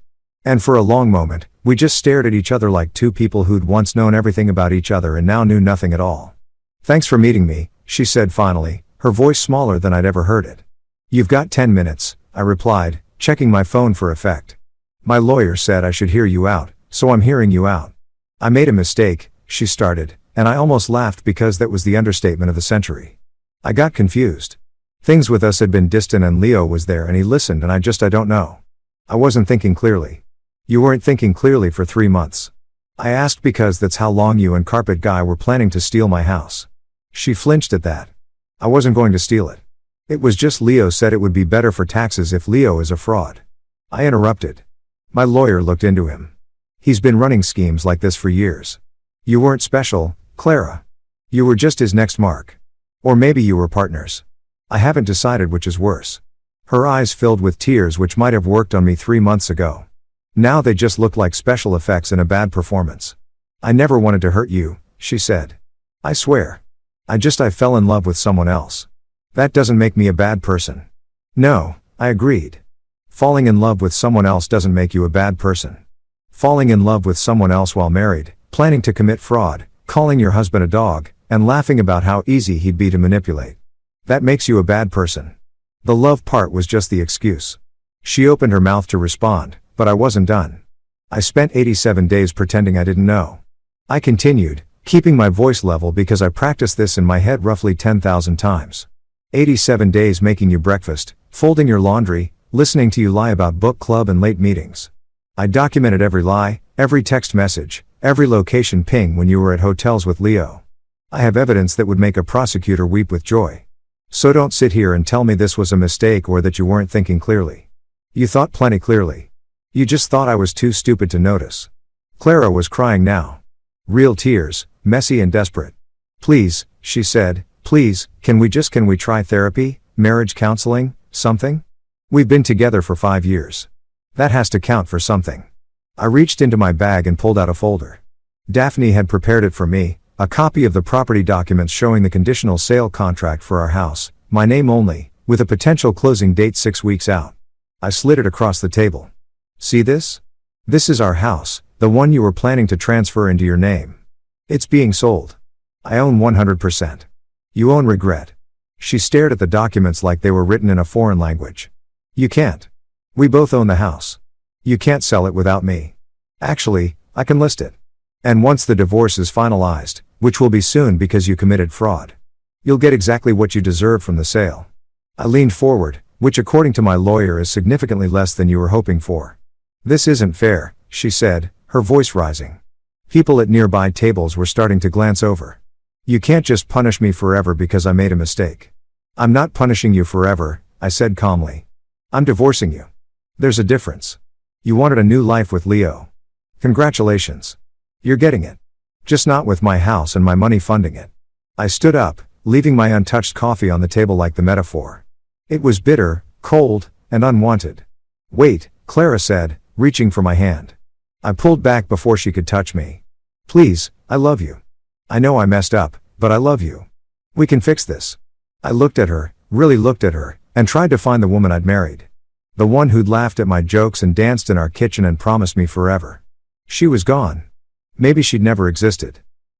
And for a long moment, we just stared at each other like two people who'd once known everything about each other and now knew nothing at all. Thanks for meeting me, she said finally, her voice smaller than I'd ever heard it. You've got 10 minutes, I replied, checking my phone for effect. My lawyer said I should hear you out, so I'm hearing you out. I made a mistake, she started, and I almost laughed because that was the understatement of the century. I got confused. Things with us had been distant and Leo was there and he listened and I don't know. I wasn't thinking clearly. You weren't thinking clearly for 3 months. I asked because that's how long you and Carpet Guy were planning to steal my house. She flinched at that. I wasn't going to steal it. It was just Leo said it would be better for taxes if Leo is a fraud. I interrupted. My lawyer looked into him. He's been running schemes like this for years. You weren't special, Clara. You were just his next mark. Or maybe you were partners. I haven't decided which is worse. Her eyes filled with tears which might have worked on me 3 months ago. Now they just look like special effects in a bad performance. I never wanted to hurt you, she said. I swear. I fell in love with someone else. That doesn't make me a bad person. No, I agreed. Falling in love with someone else doesn't make you a bad person. Falling in love with someone else while married, planning to commit fraud, calling your husband a dog, and laughing about how easy he'd be to manipulate. That makes you a bad person. The love part was just the excuse. She opened her mouth to respond, but I wasn't done. I spent 87 days pretending I didn't know. I continued, keeping my voice level because I practiced this in my head roughly 10,000 times. 87 days making you breakfast, folding your laundry, listening to you lie about book club and late meetings. I documented every lie, every text message, every location ping when you were at hotels with Leo. I have evidence that would make a prosecutor weep with joy. So don't sit here and tell me this was a mistake or that you weren't thinking clearly. You thought plenty clearly. You just thought I was too stupid to notice. Clara was crying now. Real tears, messy and desperate. Please, she said, please, can we try therapy, marriage counseling, something? We've been together for 5 years. That has to count for something. I reached into my bag and pulled out a folder. Daphne had prepared it for me, a copy of the property documents showing the conditional sale contract for our house, my name only, with a potential closing date 6 weeks out. I slid it across the table. See this? This is our house, the one you were planning to transfer into your name. It's being sold. I own 100%. You own regret. She stared at the documents like they were written in a foreign language. You can't. We both own the house. You can't sell it without me. Actually, I can list it. And once the divorce is finalized, which will be soon because you committed fraud, you'll get exactly what you deserve from the sale. I leaned forward, which according to my lawyer is significantly less than you were hoping for. This isn't fair, she said, her voice rising. People at nearby tables were starting to glance over. You can't just punish me forever because I made a mistake. I'm not punishing you forever, I said calmly. I'm divorcing you. There's a difference. You wanted a new life with Leo. Congratulations. You're getting it. Just not with my house and my money funding it. I stood up, leaving my untouched coffee on the table like the metaphor. It was bitter, cold, and unwanted. Wait, Clara said, reaching for my hand. I pulled back before she could touch me. Please, I love you. I know I messed up, but I love you. We can fix this. I looked at her, really looked at her, and tried to find the woman I'd married. The one who'd laughed at my jokes and danced in our kitchen and promised me forever. She was gone. Maybe she'd never existed.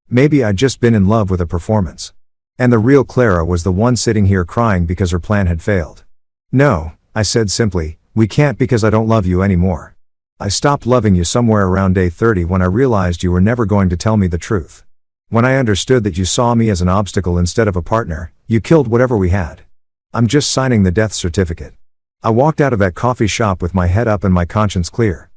Maybe I'd just been in love with a performance. And the real Clara was the one sitting here crying because her plan had failed. No, I said simply, we can't because I don't love you anymore. I stopped loving you somewhere around day 30 when I realized you were never going to tell me the truth. When I understood that you saw me as an obstacle instead of a partner, you killed whatever we had. I'm just signing the death certificate. I walked out of that coffee shop with my head up and my conscience clear.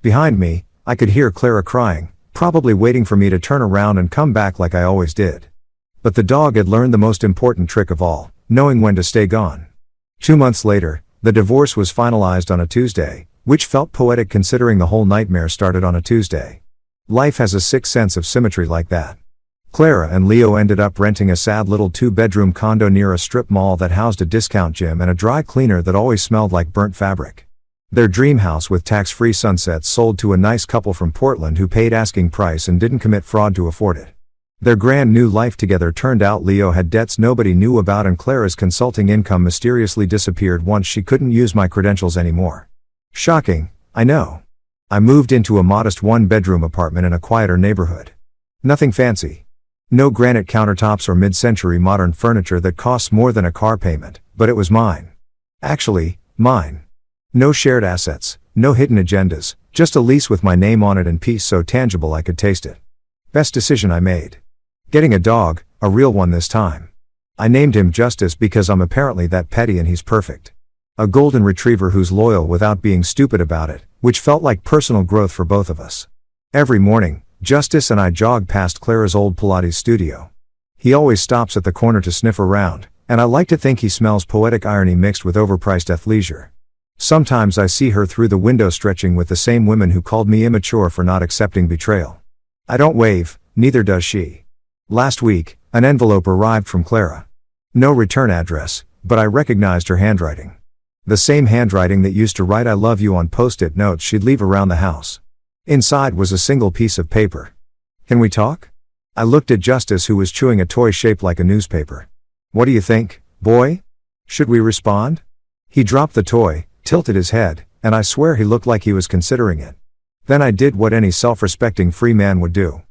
Behind me, I could hear Clara crying, probably waiting for me to turn around and come back like I always did. But the dog had learned the most important trick of all, knowing when to stay gone. 2 months later, the divorce was finalized on a Tuesday, which felt poetic considering the whole nightmare started on a Tuesday. Life has a sick sense of symmetry like that. Clara and Leo ended up renting a sad little 2-bedroom condo near a strip mall that housed a discount gym and a dry cleaner that always smelled like burnt fabric. Their dream house with tax-free sunsets sold to a nice couple from Portland who paid asking price and didn't commit fraud to afford it. Their grand new life together turned out Leo had debts nobody knew about and Clara's consulting income mysteriously disappeared once she couldn't use my credentials anymore. Shocking, I know. I moved into a modest 1-bedroom apartment in a quieter neighborhood. Nothing fancy. No granite countertops or mid-century modern furniture that costs more than a car payment, but it was mine. Actually, mine. No shared assets, no hidden agendas, just a lease with my name on it and peace so tangible I could taste it. Best decision I made. Getting a dog, a real one this time. I named him Justice because I'm apparently that petty and he's perfect. A golden retriever who's loyal without being stupid about it, which felt like personal growth for both of us. Every morning, Justice and I jog past Clara's old Pilates studio. He always stops at the corner to sniff around, and I like to think he smells poetic irony mixed with overpriced athleisure. Sometimes I see her through the window stretching with the same women who called me immature for not accepting betrayal. I don't wave, neither does she. Last week, an envelope arrived from Clara. No return address, but I recognized her handwriting. The same handwriting that used to write I love you on post-it notes she'd leave around the house. Inside was a single piece of paper. Can we talk? I looked at Justice who was chewing a toy shaped like a newspaper. What do you think, boy? Should we respond? He dropped the toy, tilted his head, and I swear he looked like he was considering it. Then I did what any self-respecting free man would do.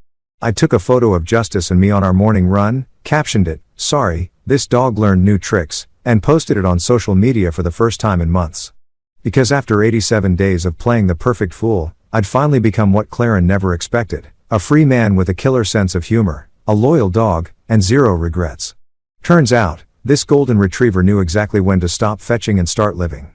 I took a photo of Justice and me on our morning run, captioned it, "Sorry, this dog learned new tricks," and posted it on social media for the first time in months. Because after 87 days of playing the perfect fool, I'd finally become what Clara never expected, a free man with a killer sense of humor, a loyal dog, and zero regrets. Turns out, this golden retriever knew exactly when to stop fetching and start living.